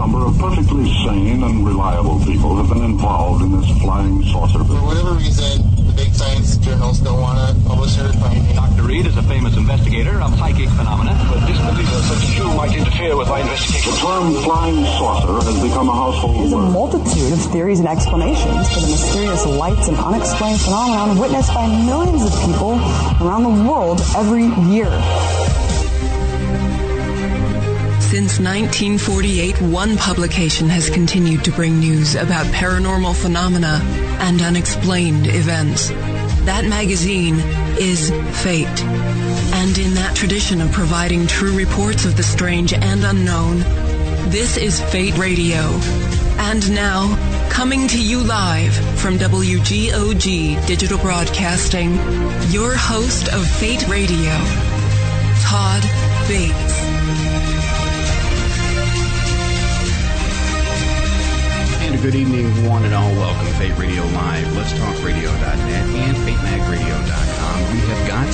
number of perfectly sane and reliable people have been involved in this flying saucer. For whatever reason, the big science journals don't want to publish their findings. Dr. Reed is a famous investigator of psychic phenomena, but disbelieves that such a show might interfere with my investigation. The term flying saucer has become a household word. There's a multitude of theories and explanations for the mysterious lights and unexplained phenomenon witnessed by millions of people around the world every year. Since 1948, one publication has continued to bring news about paranormal phenomena and unexplained events. That magazine is Fate. And in that tradition of providing true reports of the strange and unknown, this is Fate Radio. And now, coming to you live from WGOG Digital Broadcasting, your host of Fate Radio, Todd Bates. And good evening, one and all. Welcome to Fate Radio Live, letstalkradio.net, and FateMagRadio.com. We have got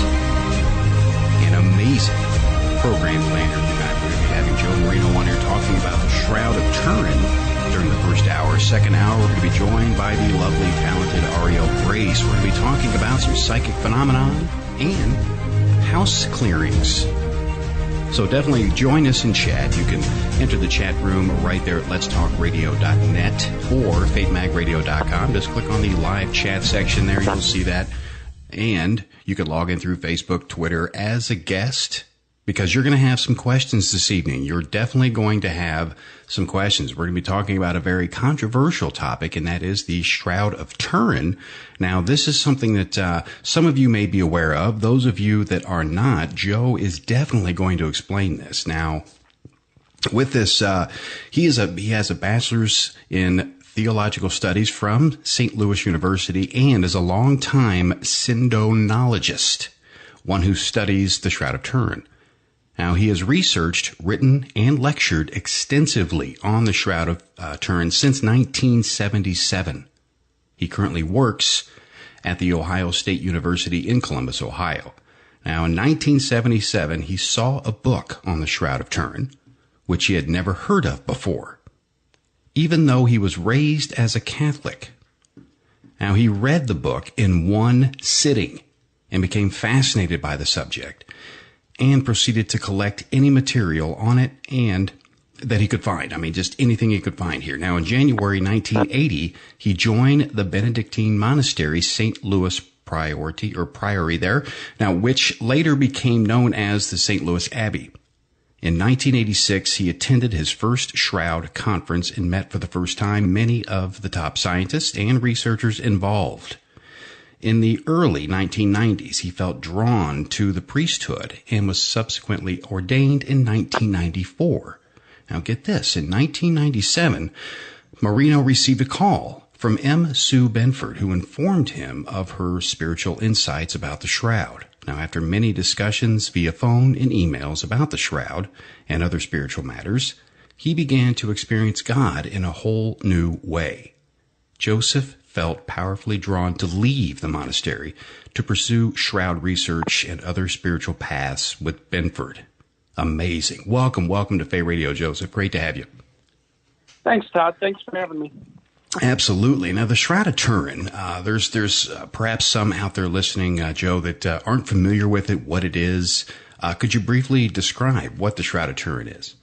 an amazing program planner tonight. We're going to be having Joe Marino on here talking about the Shroud of Turin during the first hour. Second hour, we're going to be joined by the lovely, talented Auriel. We're going to be talking about some psychic phenomenon and house clearings. So definitely join us in chat. You can enter the chat room right there at letstalkradio.net or fatemagradio.com. Just click on the live chat section there. You'll see that. And you can log in through Facebook, Twitter as a guest, because you're going to have some questions this evening. You're definitely going to have some questions. We're going to be talking about a very controversial topic, and that is the Shroud of Turin. Now, this is something that some of you may be aware of. Those of you that are not, Joe is definitely going to explain this. Now, with this, he has a bachelor's in Theological Studies from St. Louis University and is a longtime sindonologist, one who studies the Shroud of Turin. Now, he has researched, written, and lectured extensively on the Shroud of Turin since 1977. He currently works at the Ohio State University in Columbus, Ohio. Now, in 1977, he saw a book on the Shroud of Turin, which he had never heard of before, even though he was raised as a Catholic. Now, he read the book in one sitting and became fascinated by the subject, and proceeded to collect any material on it and that he could find. I mean, just anything he could find here. Now, in January 1980, he joined the Benedictine monastery, St. Louis Priory there, now which later became known as the St. Louis Abbey. In 1986, he attended his first Shroud conference and met for the first time many of the top scientists and researchers involved. In the early 1990s, he felt drawn to the priesthood and was subsequently ordained in 1994. Now get this, in 1997, Marino received a call from M. Sue Benford, who informed him of her spiritual insights about the Shroud. Now, after many discussions via phone and emails about the Shroud and other spiritual matters, he began to experience God in a whole new way. Joseph felt powerfully drawn to leave the monastery to pursue Shroud research and other spiritual paths with Benford. Amazing. Welcome to Fate Radio, Joseph. Great to have you. Thanks, Todd. Thanks for having me. Absolutely. Now, the Shroud of Turin, there's perhaps some out there listening, Joe, that aren't familiar with it, what it is. Could you briefly describe what the Shroud of Turin is?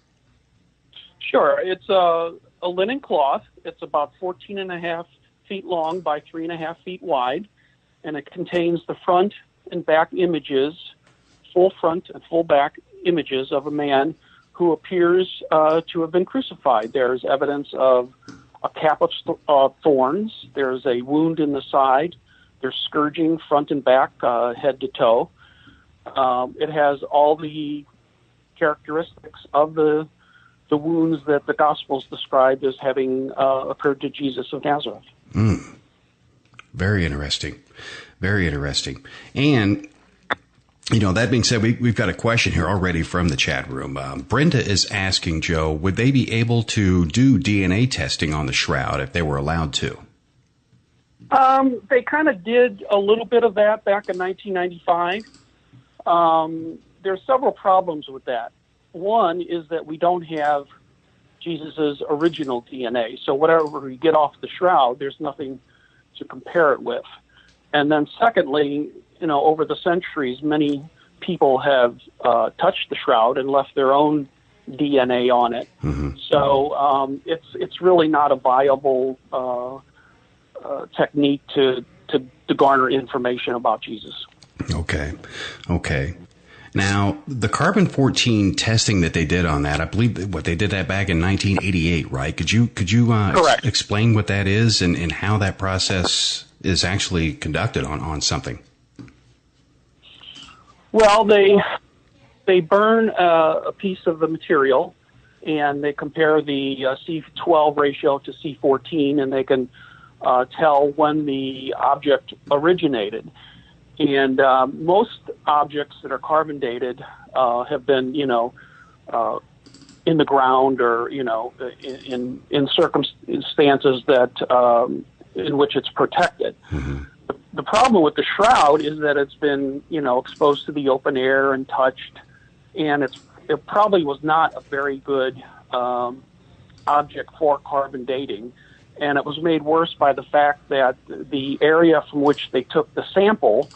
Sure. It's a linen cloth. It's about 14 and a half feet long by 3.5 feet wide, and it contains the front and back images, full front and full back images of a man who appears to have been crucified. There's evidence of a cap of thorns. There's a wound in the side. There's scourging front and back, head to toe. It has all the characteristics of the wounds that the Gospels describe as having occurred to Jesus of Nazareth. Very interesting. Very interesting. And, that being said, we've got a question here already from the chat room. Brenda is asking, Joe, would they be able to do DNA testing on the Shroud if they were allowed to? They kind of did a little bit of that back in 1995. There's several problems with that. One is that we don't have Jesus' original DNA. So whatever you get off the shroud, there's nothing to compare it with. And then secondly, over the centuries, many people have touched the shroud and left their own DNA on it. Mm-hmm. So it's really not a viable technique to garner information about Jesus. Okay. Now, the carbon-14 testing that they did on that, I believe they did that back in 1988, right? Could you explain what that is and how that process is actually conducted on something? Well, they burn a piece of the material, and they compare the C12 ratio to C14, and they can tell when the object originated. And most objects that are carbon dated have been, in the ground or, in circumstances that in which it's protected. Mm-hmm. The problem with the shroud is that it's been, exposed to the open air and touched, and it probably was not a very good object for carbon dating. And it was made worse by the fact that the area from which they took the sample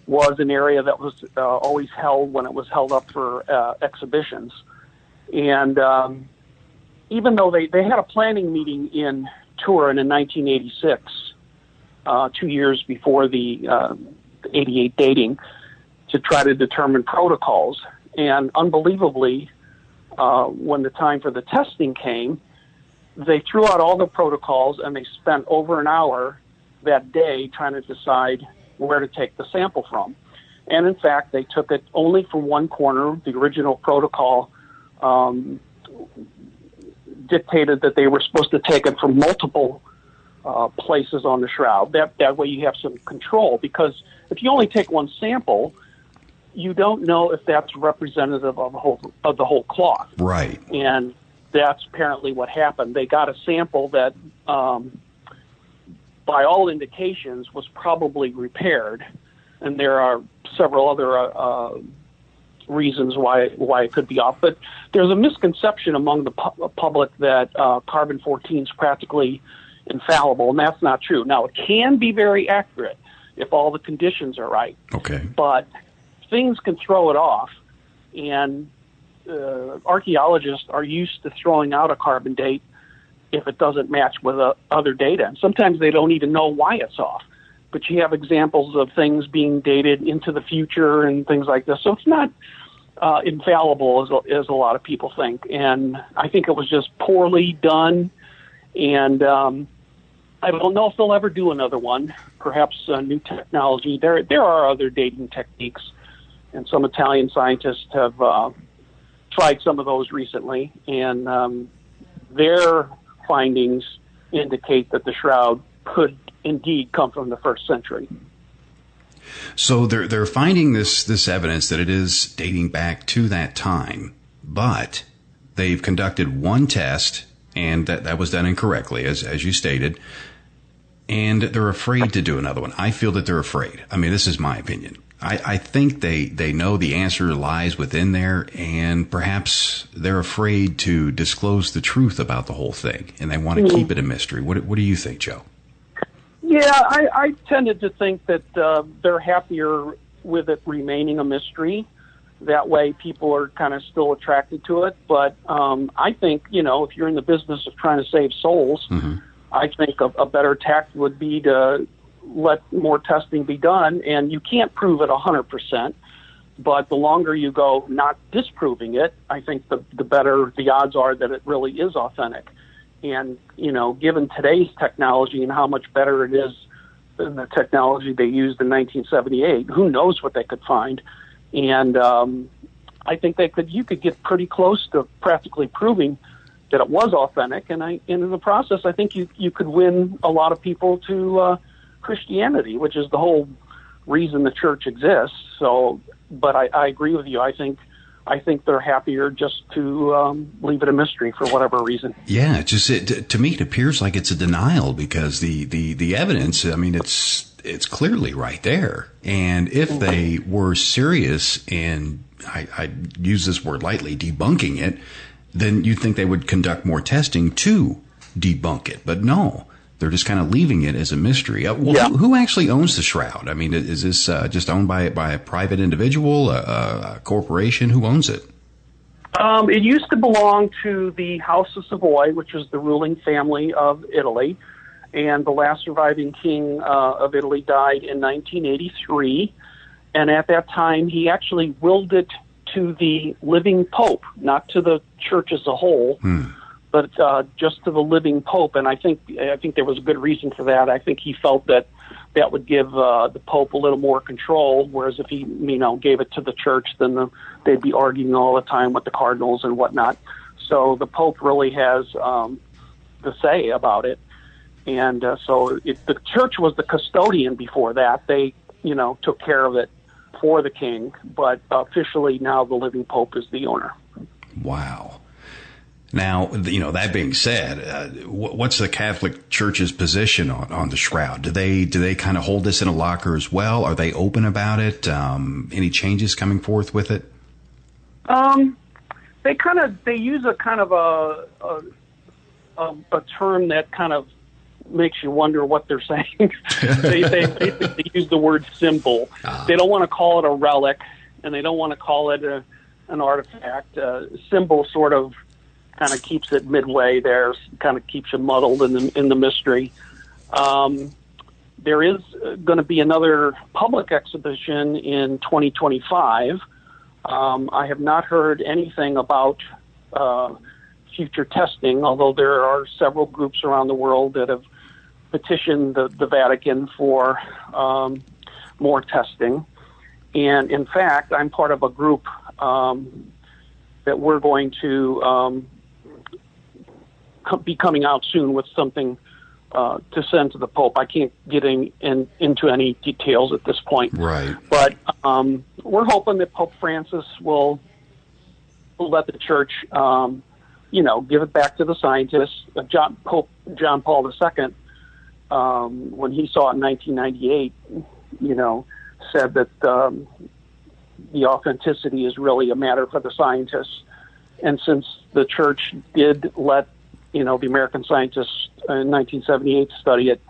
was an area that was always held when it was held up for exhibitions. And even though they had a planning meeting in Turin in 1986, 2 years before the 88 dating, to try to determine protocols. And unbelievably, when the time for the testing came, they threw out all the protocols and they spent over an hour that day trying to decide where to take the sample from. And in fact, they took it only from one corner. The original protocol dictated that they were supposed to take it from multiple places on the shroud. That way you have some control, because if you only take one sample, you don't know if that's representative of the whole cloth. Right. And that's apparently what happened. They got a sample that, by all indications, was probably repaired, and there are several other reasons why it could be off. But there's a misconception among the public that carbon-14 is practically infallible, and that's not true. Now, it can be very accurate if all the conditions are right. Okay. But things can throw it off, and archaeologists are used to throwing out a carbon date if it doesn't match with other data. And sometimes they don't even know why it's off. But you have examples of things being dated into the future and things like this. So it's not infallible as a lot of people think. And I think it was just poorly done. And I don't know if they'll ever do another one. Perhaps new technology. There are other dating techniques, and some Italian scientists have tried some of those recently, and their findings indicate that the shroud could indeed come from the 1st century. So they're finding this evidence that it is dating back to that time, but they've conducted one test, and that was done incorrectly, as you stated, and they're afraid to do another one. I feel that they're afraid. I mean, this is my opinion. I think they know the answer lies within there, and perhaps they're afraid to disclose the truth about the whole thing, and they want to keep it a mystery. What do you think, Joe? Yeah, I tended to think that they're happier with it remaining a mystery. That way people are kind of still attracted to it. But I think, if you're in the business of trying to save souls, mm-hmm. I think a better tact would be to let more testing be done, and you can't prove it 100%, but the longer you go not disproving it, I think the better the odds are that it really is authentic. And, given today's technology and how much better it is than the technology they used in 1978, who knows what they could find. And I think you could get pretty close to practically proving that it was authentic, and in the process, I think you could win a lot of people to Christianity, which is the whole reason the church exists. So, but I agree with you. I think they're happier just to leave it a mystery for whatever reason. Yeah, to me it appears like it's a denial, because the evidence, I mean, it's clearly right there. And if they were serious in, I use this word lightly, debunking it, then you'd think they would conduct more testing to debunk it. But no, they're just kind of leaving it as a mystery. Who actually owns the shroud? I mean, is this just owned by a private individual, a corporation? Who owns it? It used to belong to the House of Savoy, which is the ruling family of Italy. And the last surviving king of Italy died in 1983. And at that time, he actually willed it to the living pope, not to the church as a whole, but just to the living pope. And I think there was a good reason for that. I think he felt that would give the pope a little more control, whereas if he, gave it to the church, then they'd be arguing all the time with the cardinals and whatnot. So the pope really has the say about it. And so the church was the custodian before that. They, took care of it for the king, but officially now the living pope is the owner. Wow. Now, that being said, what's the Catholic Church's position on the shroud? Do they kind of hold this in a locker as well? Are they open about it? Any changes coming forth with it? They use a kind of a term that kind of makes you wonder what they're saying. they basically use the word symbol. They don't want to call it a relic, and they don't want to call it an artifact. Symbol sort of kind of keeps it midway there, kind of keeps you muddled in the mystery. There is going to be another public exhibition in 2025. I have not heard anything about future testing, although there are several groups around the world that have petitioned the Vatican for more testing. And in fact, I'm part of a group that we're going to be coming out soon with something to send to the Pope. I can't get into any details at this point. Right. But we're hoping that Pope Francis will let the Church, give it back to the scientists. Pope John Paul II, when he saw it in 1998, said that the authenticity is really a matter for the scientists. And since the Church did let, the American scientists in 1978 study it,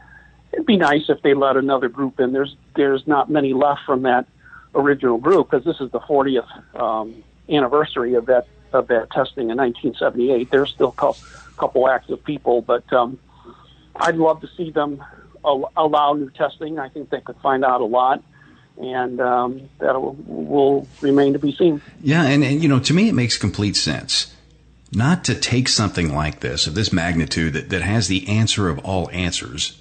it'd be nice if they let another group in. There's not many left from that original group, because this is the 40th anniversary of that testing in 1978. There's still a couple active people, but I'd love to see them allow new testing. I think they could find out a lot, and that will remain to be seen. Yeah, and to me it makes complete sense not to take something like this, of this magnitude, that has the answer of all answers,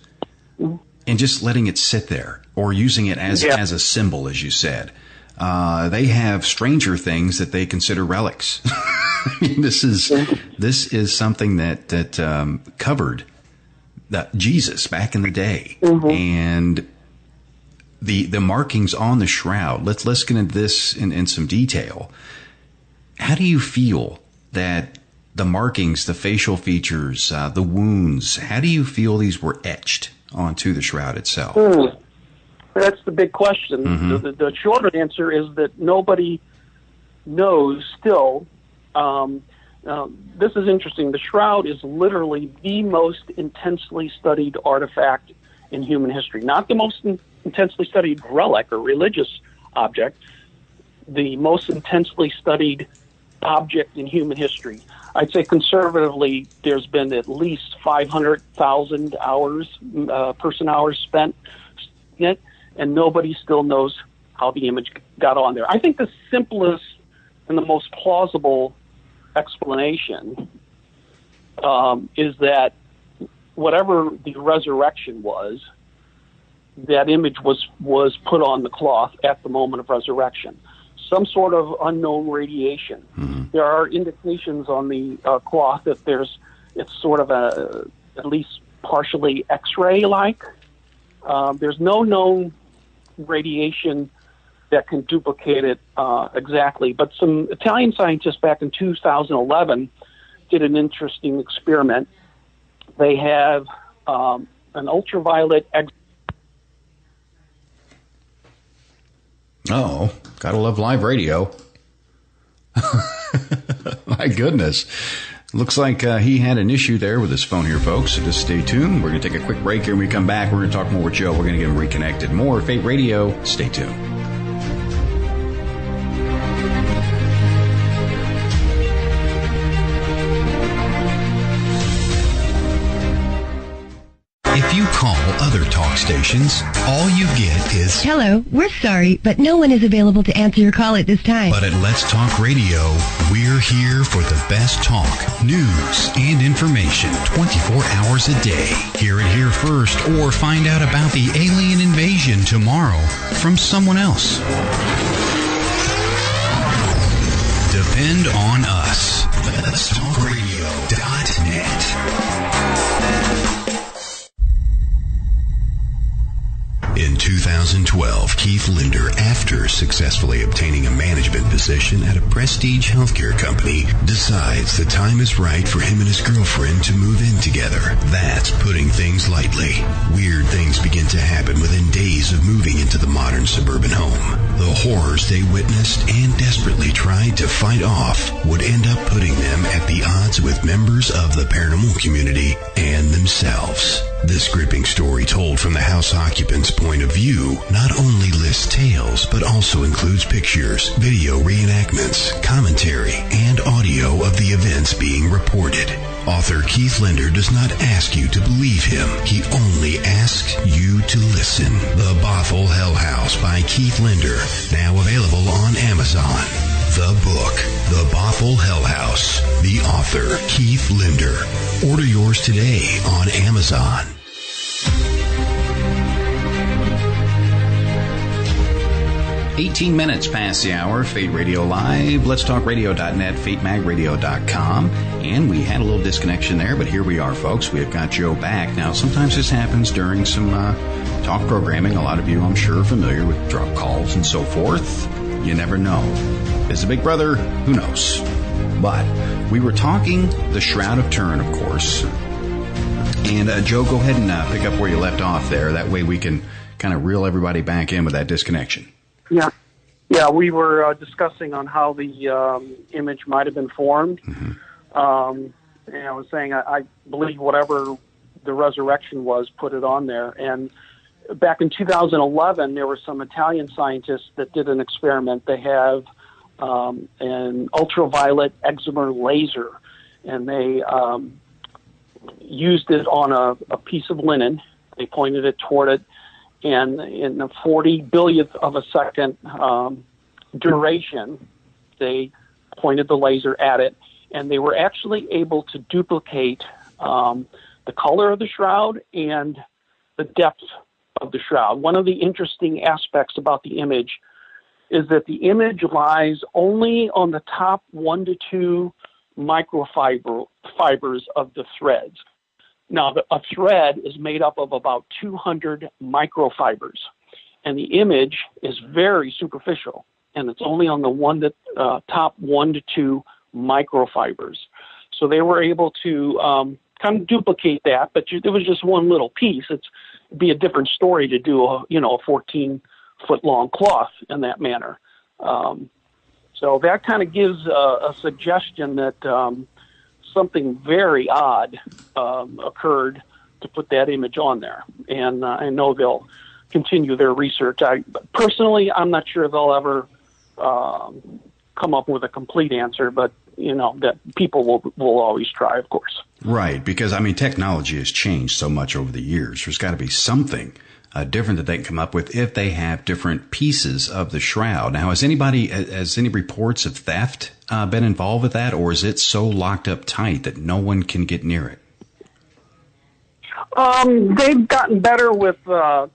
and just letting it sit there, or using it as a symbol, as you said. They have stranger things that they consider relics. I mean, this is something that covered Jesus back in the day, and the markings on the shroud. Let's get into this in some detail. How do you feel that the markings, the facial features, the wounds, how do you feel these were etched onto the shroud itself? That's the big question. The shorter answer is that nobody knows still. This is interesting. The shroud is literally the most intensely studied artifact in human history. Not the most intensely studied relic or religious object, the most intensely studied object in human history. I'd say conservatively, there's been at least 500,000 person hours spent in it, and nobody still knows how the image got on there. I think the simplest and the most plausible explanation is that whatever the resurrection was, that image was put on the cloth at the moment of resurrection. Some sort of unknown radiation. There are indications on the cloth that it's sort of at least partially X-ray like. There's no known radiation that can duplicate it exactly, but some Italian scientists back in 2011 did an interesting experiment. They have an ultraviolet Oh, gotta love live radio. I my goodness. Looks like he had an issue there with his phone here, folks. So just stay tuned. We're going to take a quick break here. When we come back, we're going to talk more with Joe. We're going to get him reconnected. More Fate Radio. Stay tuned. If you call other talk stations, all you get is, "Hello, we're sorry, but no one is available to answer your call at this time." But at Let's Talk Radio, we're here for the best talk, news, and information 24 hours a day. Hear it here first, or find out about the alien invasion tomorrow from someone else. Depend on us. Let'sTalkRadio.net. In 2012, Keith Linder, after successfully obtaining a management position at a prestige healthcare company, decides the time is right for him and his girlfriend to move in together. That's putting things lightly. Weird things begin to happen within days of moving into the modern suburban home. The horrors they witnessed and desperately tried to fight off would end up putting them at the odds with members of the paranormal community and themselves. This gripping story, told from the house occupant's point of view, not only lists tales, but also includes pictures, video reenactments, commentary, and audio of the events being reported. Author Keith Linder does not ask you to believe him. He only asks you to listen. The Bothell Hell House by Keith Linder, now available on Amazon. The book, The Bothell Hell House. The author, Keith Linder. Order yours today on Amazon. $18 minutes past the hour. Fate Radio Live, letstalkradio.net, fatemagradio.com. And we had a little disconnection there, but here we are, folks. We have got Joe back. Now, sometimes this happens during some talk programming. A lot of you, I'm sure, are familiar with drop calls and so forth. You never know. Is it Big Brother? Who knows? But we were talking the Shroud of Turin, of course. And Joe, go ahead and pick up where you left off there. That way we can kind of reel everybody back in with that disconnection. Yeah, we were discussing on how the image might have been formed. Mm-hmm. And I was saying I believe whatever the resurrection was, put it on there. And back in 2011, there were some Italian scientists that did an experiment. They have an ultraviolet excimer laser, and they used it on a piece of linen. They pointed it toward it, and in a 40 billionth of a second duration, they pointed the laser at it, and they were actually able to duplicate the color of the shroud and the depth of the shroud. One of the interesting aspects about the image is that the image lies only on the top 1 to 2 microfibers of the threads. Now, a thread is made up of about 200 microfibers, and the image is very superficial, and it's only on the top 1 to 2 microfibers. So they were able to kind of duplicate that, but it was just one little piece. It'd be a different story to do a 14-foot-long cloth in that manner. So that kind of gives a suggestion that something very odd occurred to put that image on there. And I know they'll continue their research. Personally, I'm not sure they'll ever come up with a complete answer, but, that people will always try, of course. Right, because, technology has changed so much over the years. There's got to be something different that they can come up with if they have different pieces of the shroud. Now, has any reports of theft been involved with that, or is it so locked up tight that no one can get near it? They've gotten better with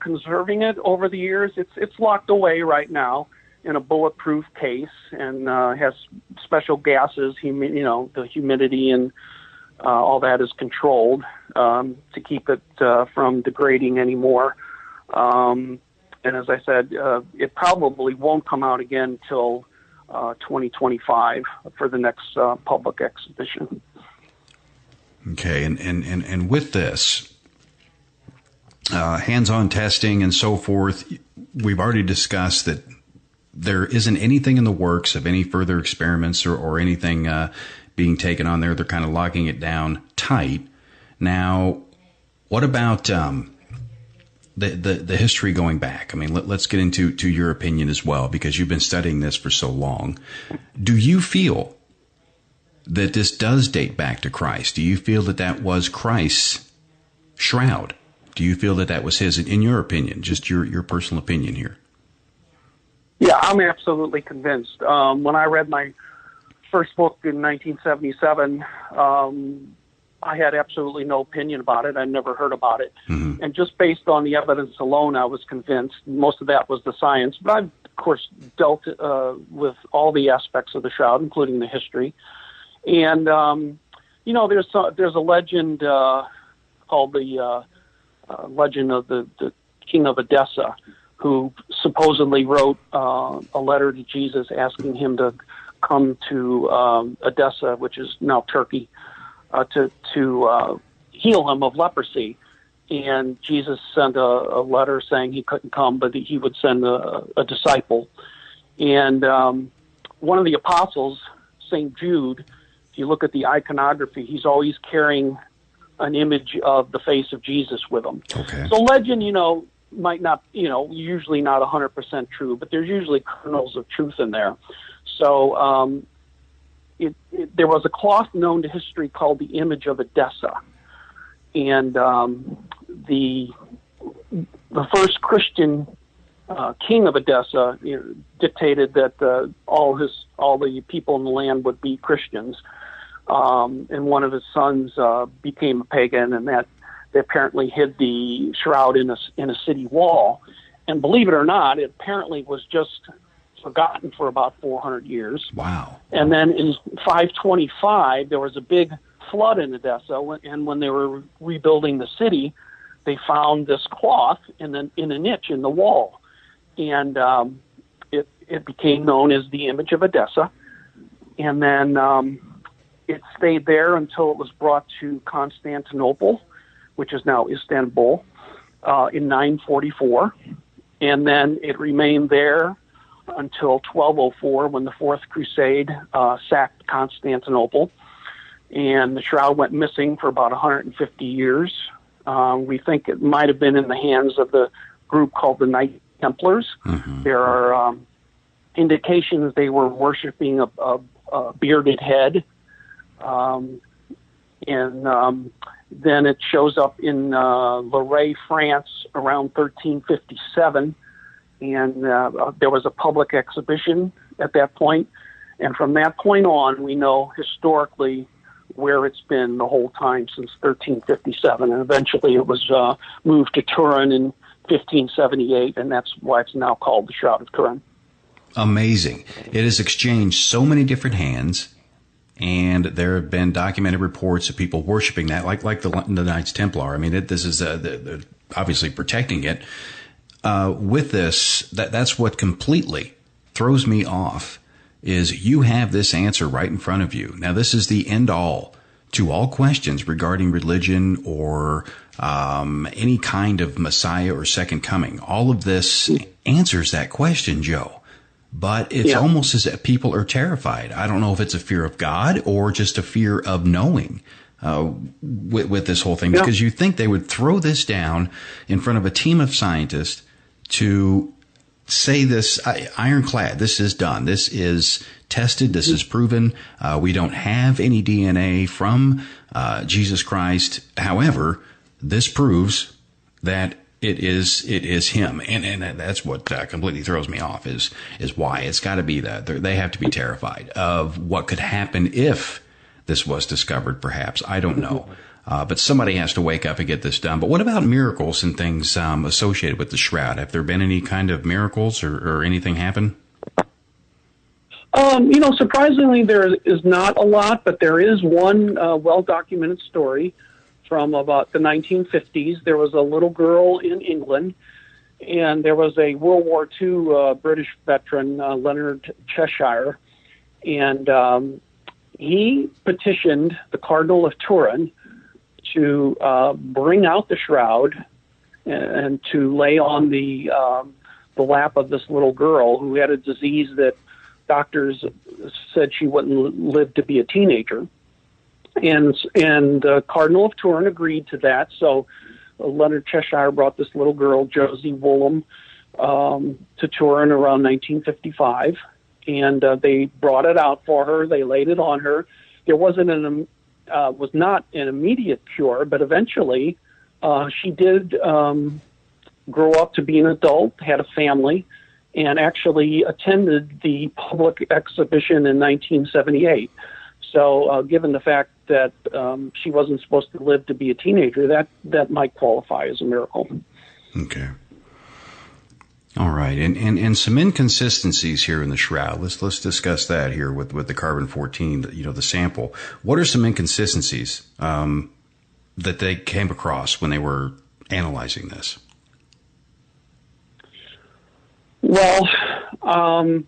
conserving it over the years. It's locked away right now in a bulletproof case, and has special gases. The humidity and all that is controlled to keep it from degrading anymore. And as I said, it probably won't come out again until 2025 for the next public exhibition. Okay, and with this, hands-on testing and so forth, we've already discussed that there isn't anything in the works of any further experiments or anything being taken on there. They're kind of locking it down tight. Now, what about the history going back? I mean, let's get into your opinion as well, because you've been studying this for so long. Do you feel that this does date back to Christ? Do you feel that was Christ's shroud? Do you feel that was his, in your opinion, just your personal opinion here? Yeah, I'm absolutely convinced. When I read my first book in 1977, I had absolutely no opinion about it. I'd never heard about it. Mm-hmm. And just based on the evidence alone, I was convinced. Most of that was the science. But I've, of course, dealt with all the aspects of the shroud, including the history. And, there's a legend called the legend of the King of Edessa, who supposedly wrote a letter to Jesus asking him to come to Edessa, which is now Turkey, to heal him of leprosy. And Jesus sent a letter saying he couldn't come, but he would send a disciple. And one of the apostles, St. Jude, if you look at the iconography, he's always carrying an image of the face of Jesus with him. Okay. So legend, might not, usually not 100% true, but there's usually kernels of truth in there. So there was a cloth known to history called the image of Edessa. And the first Christian king of Edessa dictated that all the people in the land would be Christians. And one of his sons became a pagan, and that they apparently hid the shroud in a city wall. And believe it or not, it apparently was just forgotten for about 400 years. Wow. And then in 525, there was a big flood in Edessa, and when they were rebuilding the city, they found this cloth in a niche in the wall. And it became known as the image of Edessa. And then it stayed there until it was brought to Constantinople, which is now Istanbul, in 944. And then it remained there until 1204, when the Fourth Crusade sacked Constantinople. And the shroud went missing for about 150 years. We think it might have been in the hands of the group called the Knight Templars. Mm-hmm. There are indications they were worshiping a bearded head. Then it shows up in Loire, France, around 1357. And there was a public exhibition at that point. And from that point on, we know historically where it's been the whole time since 1357. And eventually it was moved to Turin in 1578, and that's why it's now called the Shroud of Turin. Amazing. It has exchanged so many different hands, and there have been documented reports of people worshiping that, like the Knights Templar. I mean, this is they're obviously protecting it. With this, that's what completely throws me off, is you have this answer right in front of you. Now, this is the end all to all questions regarding religion or any kind of Messiah or second coming. All of this answers that question, Joe. But it's almost as if people are terrified. I don't know if it's a fear of God or just a fear of knowing with this whole thing, because you think they would throw this down in front of a team of scientists to say this ironclad, this is done, this is tested, this is proven, we don't have any DNA from Jesus Christ. However, this proves that it is him, and that's what completely throws me off is why it's got to be that they have to be terrified of what could happen if this was discovered. Perhaps, I don't know, but somebody has to wake up and get this done. But what about miracles and things associated with the shroud? Have there been any kind of miracles or anything happen? Surprisingly, there is not a lot, but there is one well-documented story from about the 1950s. There was a little girl in England, and there was a World War II British veteran, Leonard Cheshire, and he petitioned the Cardinal of Turin to bring out the shroud and to lay on the the lap of this little girl who had a disease that doctors said she wouldn't live to be a teenager. And Cardinal of Turin agreed to that. So Leonard Cheshire brought this little girl, Josie Woolham, to Turin around 1955. And they brought it out for her. They laid it on her. There was not an immediate cure, but eventually she did grow up to be an adult, had a family, and actually attended the public exhibition in 1978. So given the fact that she wasn't supposed to live to be a teenager, that might qualify as a miracle. Okay. All right. And some inconsistencies here in the shroud. Let's discuss that here with the carbon-14, the sample. What are some inconsistencies that they came across when they were analyzing this? Well, I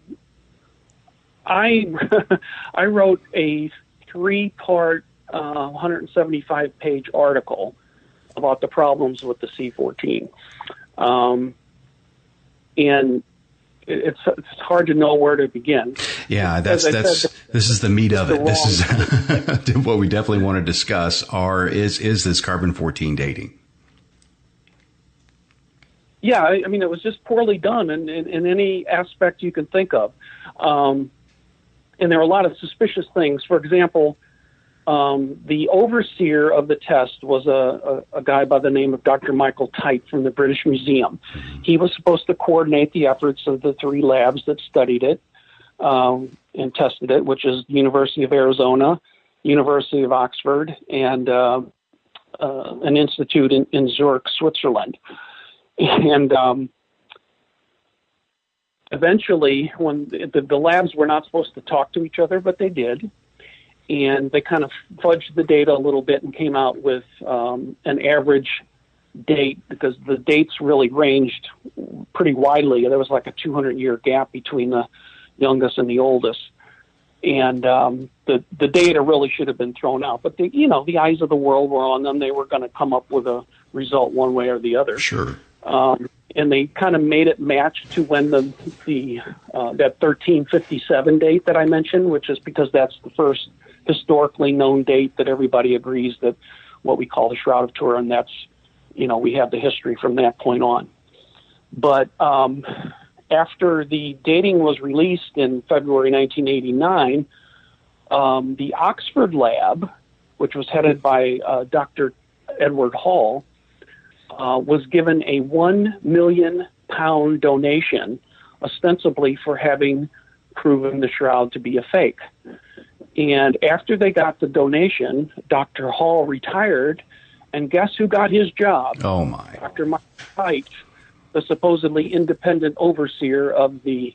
wrote a 3-part, 175-page article about the problems with the C14, and it's hard to know where to begin. Yeah, this is the meat of it. This is what we definitely want to discuss. Is this carbon-14 dating? Yeah, I mean, it was just poorly done in any aspect you can think of. And there were a lot of suspicious things. For example, the overseer of the test was a guy by the name of Dr. Michael Tite from the British Museum. He was supposed to coordinate the efforts of the 3 labs that studied it and tested it, which is University of Arizona, University of Oxford, and an institute in Zurich, Switzerland. And eventually, when the labs were not supposed to talk to each other, but they did, and they kind of fudged the data a little bit and came out with an average date, because the dates really ranged pretty widely. There was like a 200-year gap between the youngest and the oldest. And the data really should have been thrown out. But, the eyes of the world were on them. They were going to come up with a result one way or the other. Sure. And they kind of made it match to when that 1357 date that I mentioned, which is because that's the first historically known date that everybody agrees that what we call the Shroud of Turin, that's, we have the history from that point on. But after the dating was released in February 1989, the Oxford lab, which was headed by Dr. Edward Hall, was given a £1 million donation, ostensibly for having proven the shroud to be a fake. And after they got the donation, Dr. Hall retired, and guess who got his job? Oh, my. Dr. Mike White, the supposedly independent overseer of the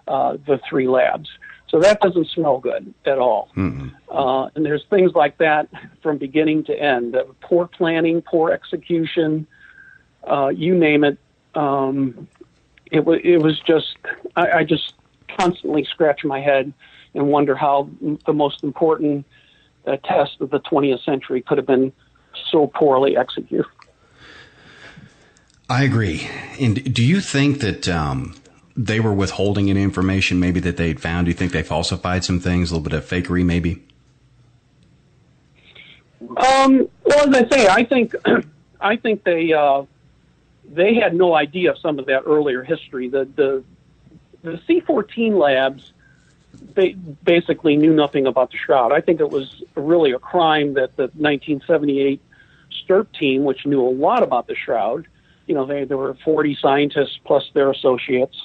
3 labs. So that doesn't smell good at all. Mm-hmm. And there's things like that from beginning to end. Poor planning, poor execution, you name it. It was just, I just constantly scratch my head and wonder how the most important test of the 20th century could have been so poorly executed. I agree. And do you think that they were withholding any information maybe that they'd found? Do you think they falsified some things, a little bit of fakery maybe? Well, as I say, I think they had no idea of some of that earlier history. The C14 labs, they basically knew nothing about the shroud. I think it was really a crime that the 1978 STIRP team, which knew a lot about the shroud, there were 40 scientists plus their associates.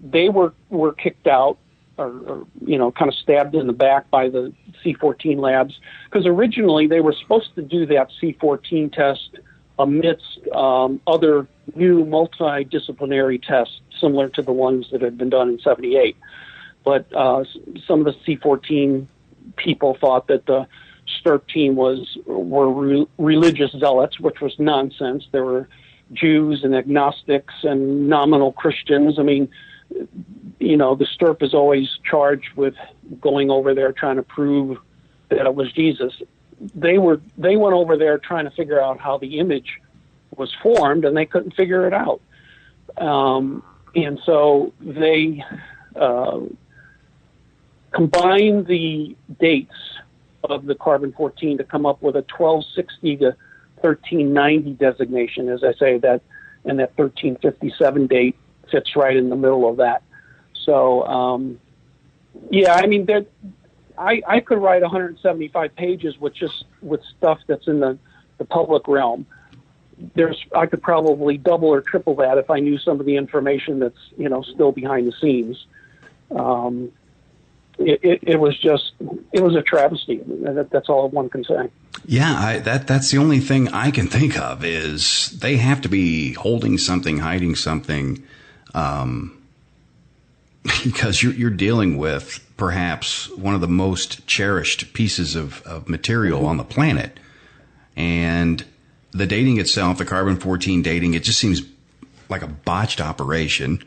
They were kicked out or kind of stabbed in the back by the C14 labs, because originally they were supposed to do that C14 test amidst other new multidisciplinary tests similar to the ones that had been done in 78. But some of the C14 people thought that the STIRP team were religious zealots, which was nonsense. There were Jews and agnostics and nominal Christians. I mean, the STIRP is always charged with going over there trying to prove that it was Jesus. They went over there trying to figure out how the image was formed, and they couldn't figure it out. And so they combined the dates of the carbon-14 to come up with a 1260 to 1390 designation, as I say, that, and that 1357 date fits right in the middle of that. So, yeah, I mean, I could write 175 pages with stuff that's in the public realm. I could probably double or triple that if I knew some of the information that's, still behind the scenes. It was a travesty. That's all one can say. Yeah, that's the only thing I can think of is they have to be holding something, hiding something, because you're dealing with perhaps one of the most cherished pieces of material on the planet. And the dating itself, the carbon-14 dating, it just seems like a botched operation.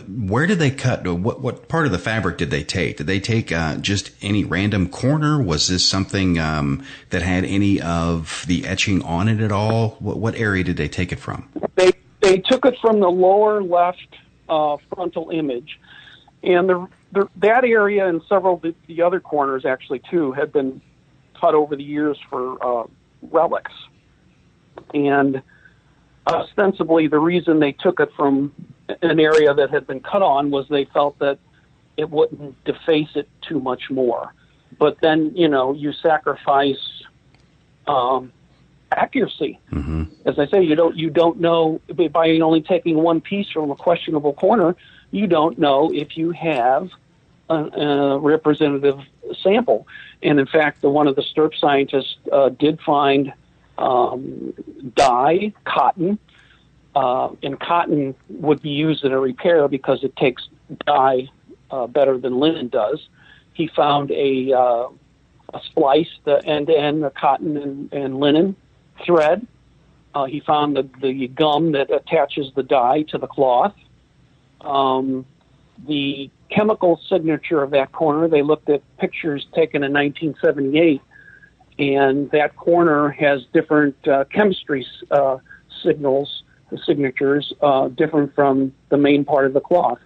Where did they cut? What part of the fabric did they take? Did they take just any random corner? Was this something that had any of the etching on it at all? What area did they take it from? They took it from the lower left frontal image, and that area and several of the other corners actually too had been cut over the years for relics. And ostensibly, the reason they took it from an area that had been cut on was they felt that it wouldn't deface it too much more. But then, you sacrifice accuracy. Mm-hmm. As I say, you don't know by only taking one piece from a questionable corner. You don't know if you have a representative sample. And in fact, one of the STURP scientists did find dye, cotton, and cotton would be used in a repair because it takes dye better than linen does. He found a splice, the end-to-end, the cotton and linen thread. He found the gum that attaches the dye to the cloth. The chemical signature of that corner, they looked at pictures taken in 1978, and that corner has different chemistry signatures different from the main part of the cloth.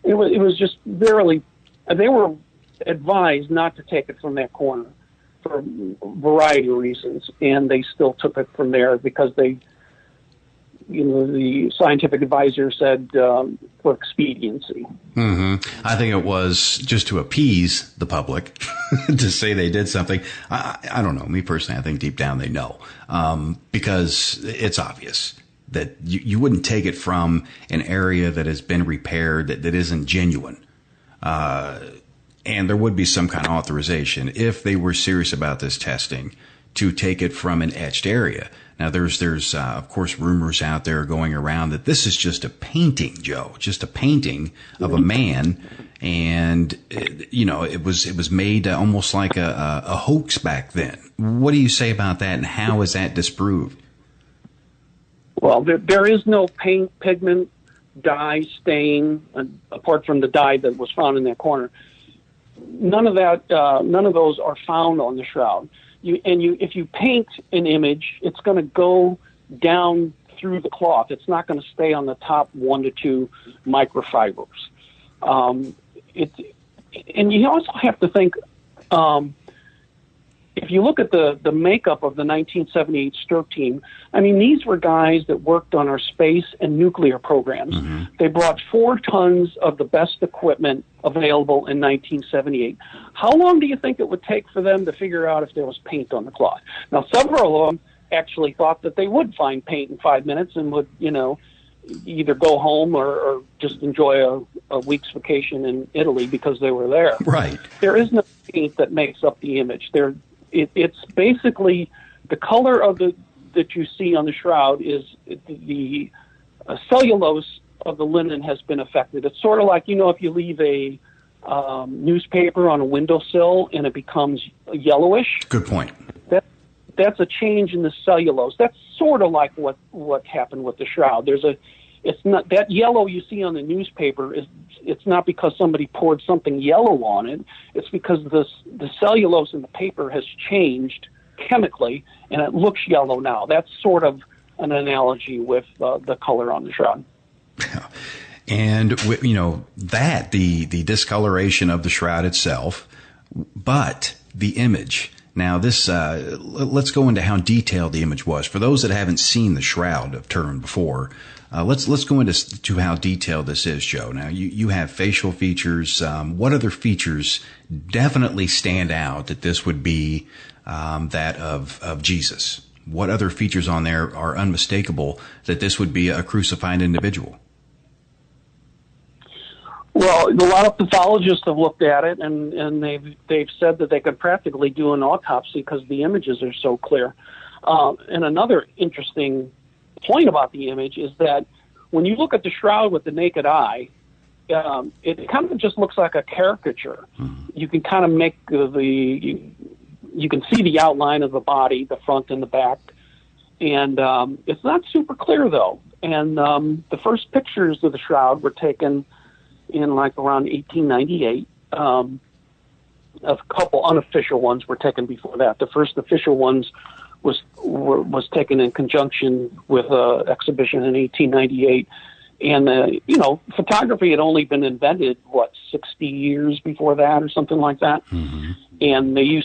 It was just they were advised not to take it from that corner for a variety of reasons, and they still took it from there because the scientific advisor said for expediency. Mm-hmm. I think it was just to appease the public to say they did something. I don't know. Me personally, I think deep down they know because it's obvious that you wouldn't take it from an area that has been repaired that isn't genuine. And there would be some kind of authorization if they were serious about this testing to take it from an etched area. Now, there's of course, rumors out there going around that this is just a painting, Joe, just a painting of a man. And, it was made almost like a hoax back then. What do you say about that, and how is that disproved? Well, there is no paint, pigment, dye, stain, apart from the dye that was found in that corner. None of those are found on the shroud. If you paint an image, it's going to go down through the cloth. It's not going to stay on the top 1 to 2 microfibers. And you also have to think, if you look at the makeup of the 1978 STURP team, I mean, these were guys that worked on our space and nuclear programs. Mm-hmm. They brought 4 tons of the best equipment available in 1978. How long do you think it would take for them to figure out if there was paint on the cloth? Now, several of them actually thought that they would find paint in 5 minutes and would, either go home or just enjoy a week's vacation in Italy because they were there. Right. There is no paint that makes up the image. It's basically the color of that you see on the shroud is the cellulose of the linen has been affected. It's sort of like, if you leave a newspaper on a windowsill and it becomes yellowish. Good point. That's a change in the cellulose. That's sort of like what happened with the shroud. It's not that yellow you see on the newspaper it's not because somebody poured something yellow on it. It's because the cellulose in the paper has changed chemically and it looks yellow now. That's sort of an analogy with the color on the shroud. And, that, the discoloration of the shroud itself, but the image. Now, this, let's go into how detailed the image was. For those that haven't seen the Shroud of Turin before, let's go into how detailed this is, Joe. Now, you have facial features. What other features definitely stand out that this would be that of Jesus? What other features on there are unmistakable that this would be a crucified individual? Well, a lot of pathologists have looked at it, and they've said that they could practically do an autopsy because the images are so clear. And another interesting point about the image is that when you look at the shroud with the naked eye, it kind of just looks like a caricature. You can kind of make you can see the outline of the body, the front and the back, and it's not super clear though. And the first pictures of the shroud were taken in like around 1898. A couple unofficial ones were taken before that. The first official ones was taken in conjunction with an exhibition in 1898. And, photography had only been invented, 60 years before that or something like that. Mm-hmm. And they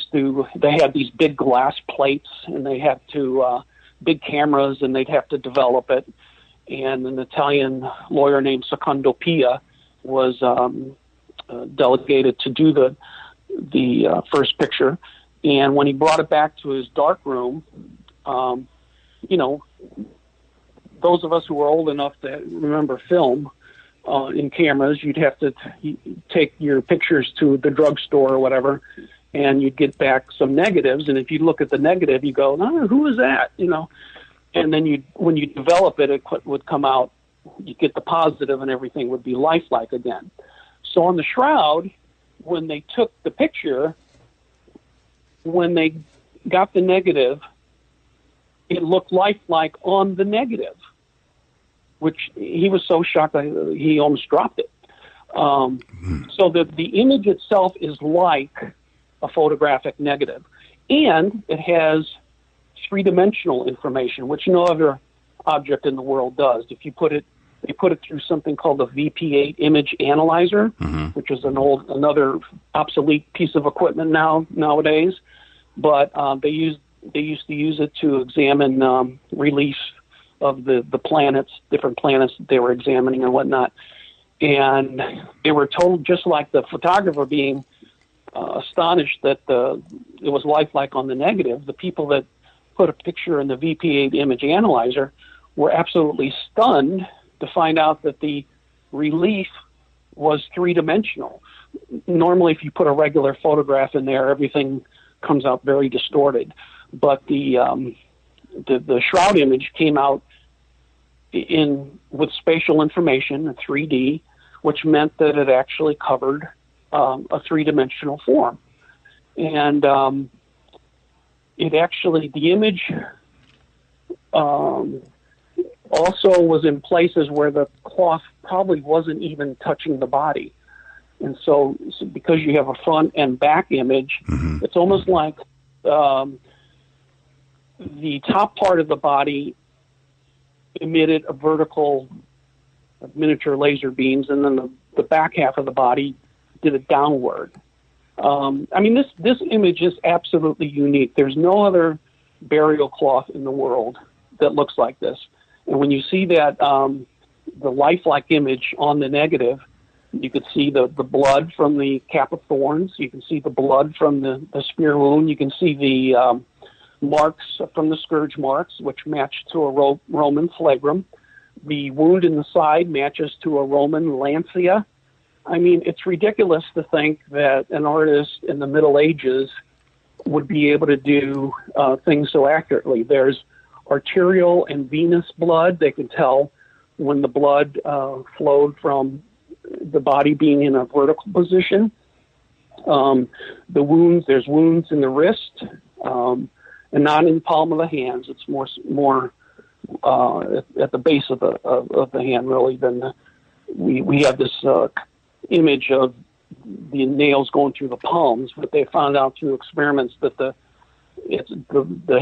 had these big glass plates, and they had to, big cameras, and they'd have to develop it. And an Italian lawyer named Secondo Pia was delegated to do the first picture. And when he brought it back to his dark room, those of us who were old enough to remember film in cameras, you'd have to take your pictures to the drugstore or whatever, and you'd get back some negatives. And if you look at the negative, you go, "Oh, who is that?" And then when you develop it, it would come out. You get the positive, and everything would be lifelike again. So on the shroud, when they took the picture, when they got the negative, it looked lifelike on the negative, which he was so shocked that he almost dropped it. So the image itself is like a photographic negative, and it has three-dimensional information, which no other object in the world does. If you they put it through something called a VP8 image analyzer, which is another obsolete piece of equipment nowadays. But they used to use it to examine relief of the planets, different planets that they were examining and whatnot. And they were told, just like the photographer being astonished that it was lifelike on the negative, the people that put a picture in the VP8 image analyzer were absolutely stunned to find out that the relief was three-dimensional. Normally, if you put a regular photograph in there, everything comes out very distorted. But the shroud image came out with spatial information, 3D, which meant that it actually covered a three-dimensional form. And the image also was in places where the cloth probably wasn't even touching the body. And so because you have a front and back image, it's almost like the top part of the body emitted a vertical miniature laser beams, and then the back half of the body did it downward. This image is absolutely unique. There's no other burial cloth in the world that looks like this. And when you see that, the lifelike image on the negative, you could see the blood from the cap of thorns. You can see the blood from the spear wound. You can see the marks from the scourge marks, which match to a Roman flagrum. The wound in the side matches to a Roman lancia. It's ridiculous to think that an artist in the Middle Ages would be able to do things so accurately. There's arterial and venous blood. They can tell when the blood flowed from the body being in a vertical position. The wounds, there's wounds in the wrist, and not in the palm of the hands. It's more at the base of the hand, really. Than we have this image of the nails going through the palms, but they found out through experiments that the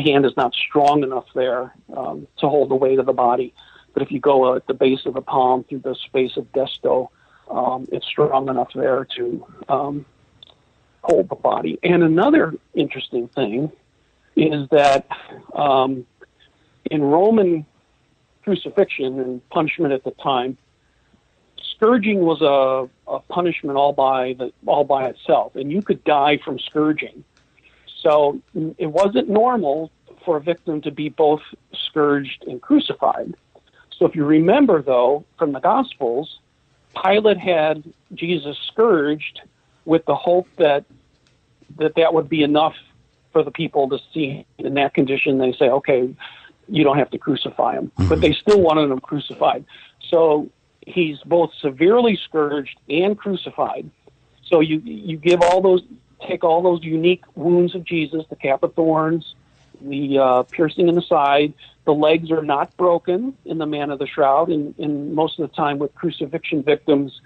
hand is not strong enough there to hold the weight of the body. but if you go at the base of the palm through the space of desto, it's strong enough there to hold the body. And another interesting thing is that in Roman crucifixion and punishment at the time, scourging was a punishment all by itself, and you could die from scourging. So it wasn't normal for a victim to be both scourged and crucified. So if you remember, though, from the Gospels, Pilate had Jesus scourged with the hope that would be enough for the people to see. In that condition, they say, okay, you don't have to crucify him. Mm-hmm. But they still wanted him crucified. So he's both severely scourged and crucified. So you take all those unique wounds of Jesus, the cap of thorns, the piercing in the side. The legs are not broken in the man of the shroud. And most of the time with crucifixion victims,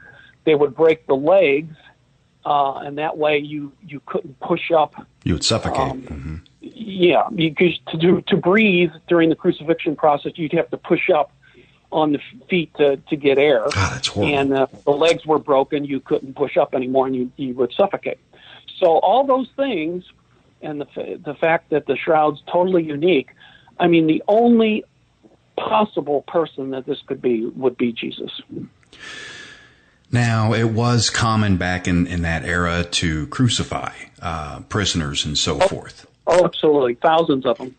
they would break the legs, and that way you couldn't push up. You would suffocate. Mm-hmm. Yeah, because to breathe during the crucifixion process, you'd have to push up on the feet to get air. God, that's horrible. And the legs were broken, you couldn't push up anymore, and you would suffocate. So all those things, and the fact that the shroud's totally unique, I mean, the only possible person that this could be would be Jesus. Now, it was common back in that era to crucify prisoners and so forth. Oh, absolutely. Thousands of them.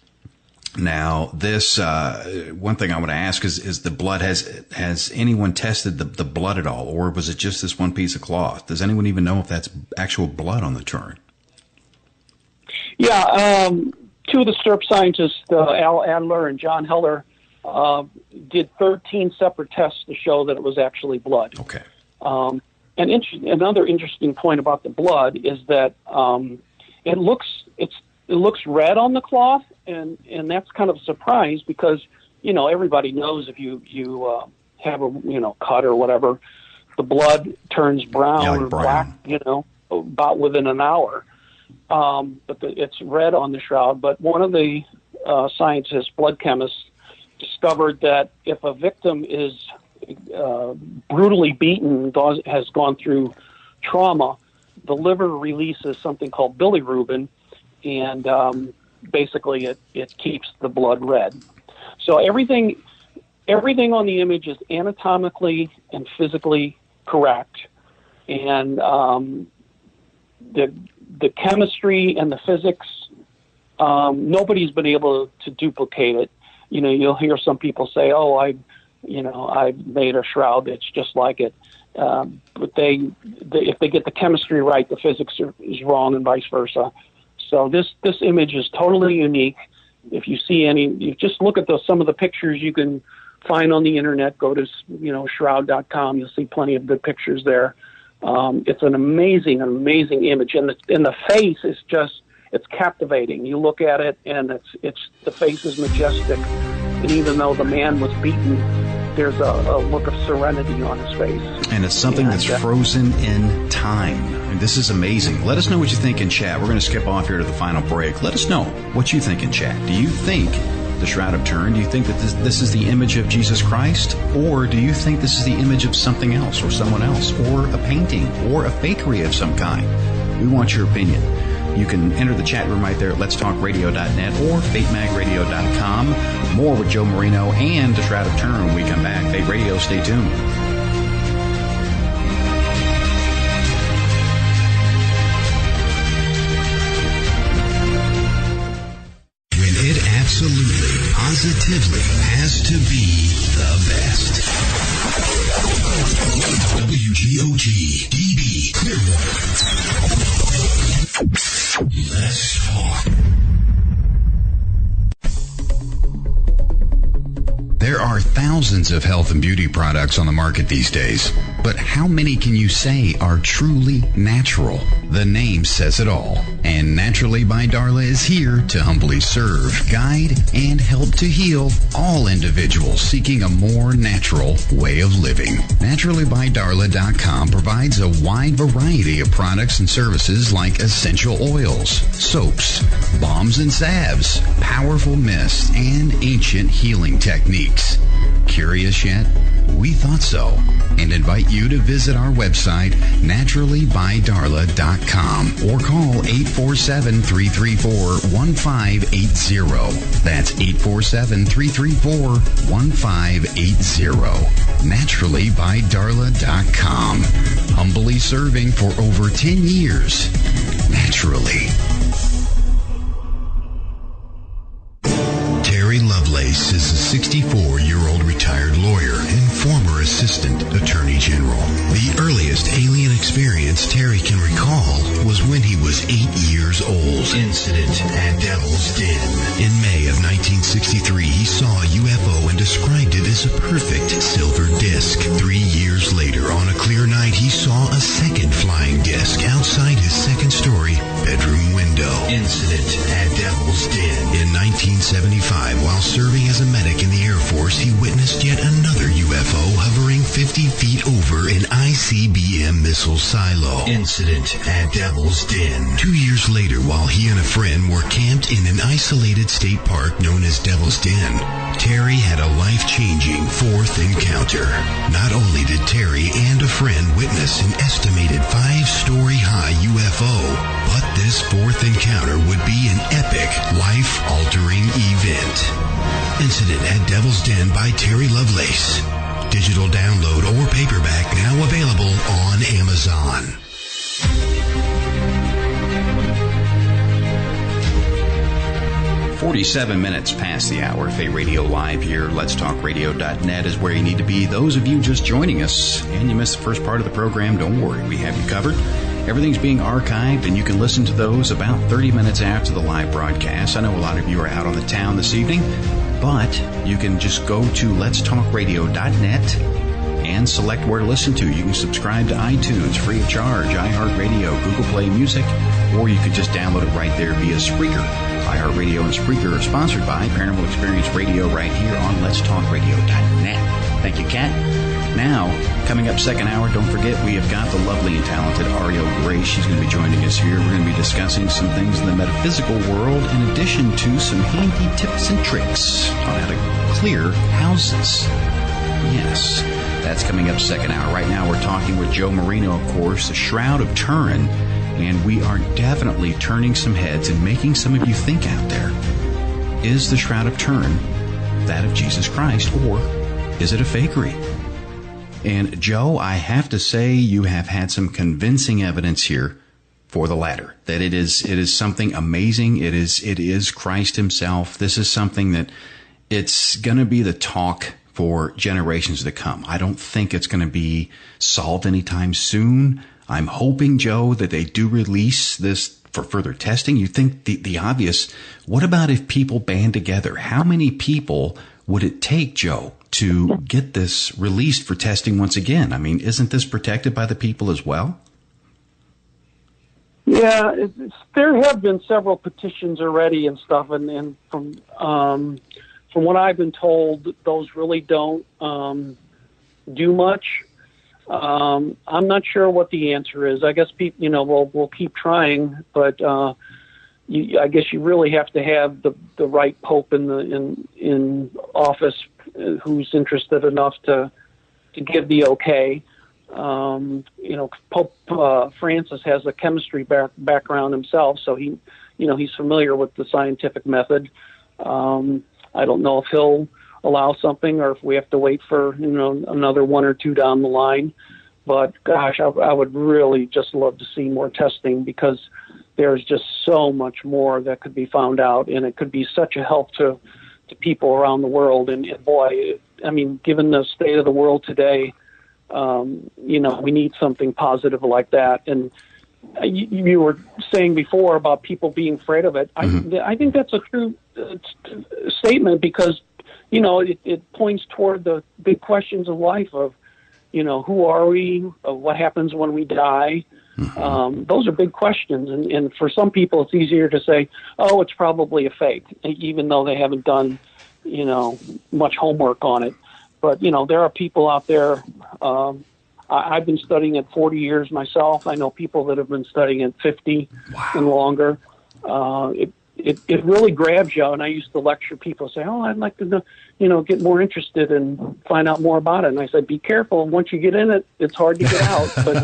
Now, this one thing I want to ask is the blood. Has anyone tested the blood at all, or was it just this one piece of cloth? Does anyone even know if that's actual blood on the Turin? Yeah, two of the STURP scientists, Al Adler and John Heller, did 13 separate tests to show that it was actually blood. Okay. Another interesting point about the blood is that it looks red on the cloth, and that's kind of a surprise because everybody knows if you have a cut or whatever, the blood turns brown or black about within an hour. But it's red on the shroud. But one of the scientists, blood chemists, discovered that if a victim is brutally beaten, has gone through trauma, the liver releases something called bilirubin, and basically it keeps the blood red. So everything on the image is anatomically and physically correct, and the chemistry and the physics, nobody's been able to duplicate it. You'll hear some people say, "Oh, I made a shroud that's just like it," but if they get the chemistry right, the physics is wrong, and vice versa. So this image is totally unique. If you see you just look at some of the pictures you can find on the internet. Go to shroud.com. You'll see plenty of good pictures there. It's an amazing image, and the face is it's captivating. You look at it, and the face is majestic, and even though the man was beaten, there's a look of serenity on his face. And it's something that's frozen in time. And this is amazing. Let us know what you think in chat. We're going to skip off here to the final break. Let us know what you think in chat. Do you think the Shroud of Turin, do you think that this is the image of Jesus Christ? Or do you think this is the image of something else or someone else or a painting or a fakery of some kind? We want your opinion. You can enter the chat room right there at letstalkradio.net or fatemagradio.com. More with Joe Marino and the Shroud of Turin when we come back. Fate Radio, stay tuned. When it absolutely, positively has to be the best. WGOG DB Clearwater. Let's talk. There are thousands of health and beauty products on the market these days, but how many can you say are truly natural? The name says it all, and Naturally by Darla is here to humbly serve, guide, and help to heal all individuals seeking a more natural way of living. NaturallyByDarla.com provides a wide variety of products and services like essential oils, soaps, balms and salves, powerful mists, and ancient healing techniques. Curious yet? We thought so, and invite you to visit our website, naturallybydarla.com, or call 847-334-1580. That's 847-334-1580. naturallybydarla.com. Humbly serving for over 10 years. Naturally. Terry Lovelace is a 64-year-old retired lawyer and former assistant attorney general. The earliest alien experience Terry can recall was when he was 8 years old. Incident at Devil's Den. In May of 1963, he saw a UFO and described it as a perfect silver disc. 3 years later, on a clear night, he saw a second flying disc outside his second-story bedroom window. Incident at Devil's Den. In 1975, while serving as a medic in the Air Force, he witnessed yet another UFO hovering 50 feet over an ICBM missile silo. Incident at Devil's Den. 2 years later, while he and a friend were camped in an isolated state park known as Devil's Den, Terry had a life-changing fourth encounter. Not only did Terry and a friend witness an estimated 5-story high UFO, but this fourth encounter would be an epic, life-altering event. Incident at Devil's Den by Terry Lovelace. Digital download or paperback now available on Amazon. "47 minutes past the hour. Fate Radio Live here. Let'sTalkRadio.net is where you need to be. Those of you just joining us and you missed the first part of the program, don't worry. We have you covered. Everything's being archived, and you can listen to those about 30 minutes after the live broadcast. I know a lot of you are out on the town this evening, but you can just go to Let'sTalkRadio.net and select where to listen to. You can subscribe to iTunes free of charge, iHeartRadio, Google Play Music, or you could just download it right there via Spreaker. iHeartRadio and Spreaker are sponsored by Paranormal Experience Radio right here on Let'sTalkRadio.net. Thank you, Kat. Now, coming up second hour, don't forget we have got the lovely and talented Auriel Grace. She's going to be joining us here. We're going to be discussing some things in the metaphysical world in addition to some handy tips and tricks on how to clear houses. Yes, that's coming up second hour. Right now we're talking with Joe Marino, of course, the Shroud of Turin, and we are definitely turning some heads and making some of you think out there. Is the Shroud of Turin that of Jesus Christ, or is it a fakery? And Joe, I have to say you have had some convincing evidence here for the latter, that it is something amazing. It is Christ himself. This is something that it's going to be the talk for generations to come. I don't think it's going to be solved anytime soon. I'm hoping, Joe, that they do release this for further testing. You think the obvious, what about if people band together? How many people would it take, Joe, to get this released for testing once again? I mean, isn't this protected by the people as well? Yeah, there have been several petitions already and stuff, and from what I've been told, those really don't do much. I'm not sure what the answer is. I guess people, we'll keep trying, but I guess you really have to have the right pope in office who's interested enough to give the okay. Pope Francis has a chemistry background himself, so he's familiar with the scientific method. I don't know if he'll allow something or if we have to wait for another one or two down the line. But gosh, I would really just love to see more testing, because there's just so much more that could be found out, and it could be such a help to people around the world. And boy, I mean, given the state of the world today, we need something positive like that. And you were saying before about people being afraid of it. Mm-hmm. I think that's a true statement, because it points toward the big questions of life of, who are we? What happens when we die? Mm-hmm. Those are big questions. And for some people, it's easier to say, oh, it's probably a fake, even though they haven't done, much homework on it. But, there are people out there. I've been studying it 40 years myself. I know people that have been studying it 50 and longer. it really grabs you. And I used to lecture people, say, "Oh, I'd like to know, get more interested and find out more about it." And I said, "Be careful. Once you get in it, it's hard to get out." But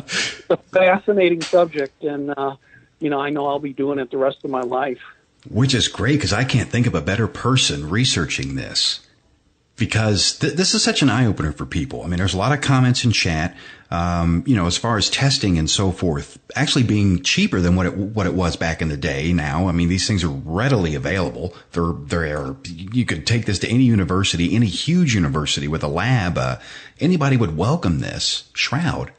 it's a fascinating subject, and I know I'll be doing it the rest of my life. Which is great, because I can't think of a better person researching this, because this is such an eye-opener for people. I mean, there's a lot of comments in chat, as far as testing and so forth, actually being cheaper than what it was back in the day now. I mean, these things are readily available. You could take this to any university, any huge university with a lab. Anybody would welcome this shroud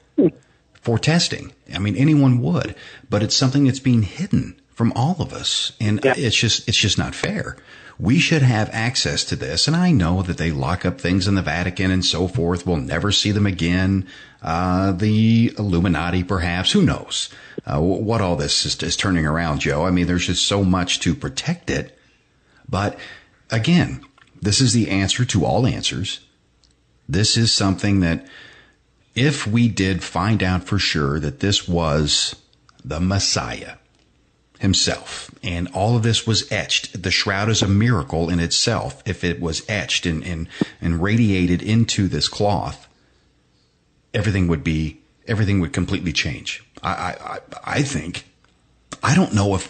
for testing. I mean, anyone would, but it's something that's being hidden from all of us. And it's just not fair. We should have access to this. And I know that they lock up things in the Vatican and so forth. We'll never see them again. The Illuminati, perhaps. Who knows what all this is turning around, Joe? I mean, there's just so much to protect it. But again, this is the answer to all answers. This is something that if we did find out for sure that this was the Messiah himself, and all of this was etched. The shroud is a miracle in itself. If it was etched and radiated into this cloth, everything would completely change. I think. I don't know if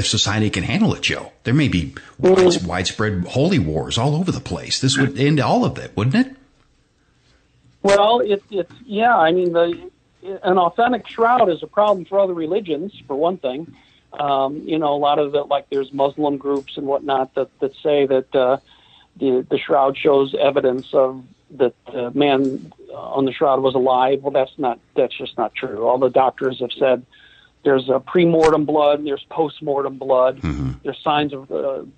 society can handle it, Joe. There may be widespread holy wars all over the place. This would end all of it, wouldn't it? Well, I mean, an authentic shroud is a problem for other religions, for one thing. A lot of it, like there's Muslim groups and whatnot that say that the shroud shows evidence of that the man on the shroud was alive. Well, that's just not true. All the doctors have said there's a pre-mortem blood, and there's post-mortem blood. Mm-hmm.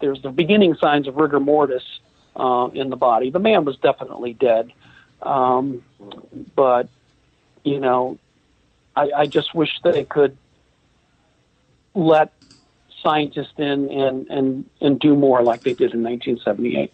There's the beginning signs of rigor mortis in the body. The man was definitely dead, but I just wish they could let scientists in and do more like they did in 1978.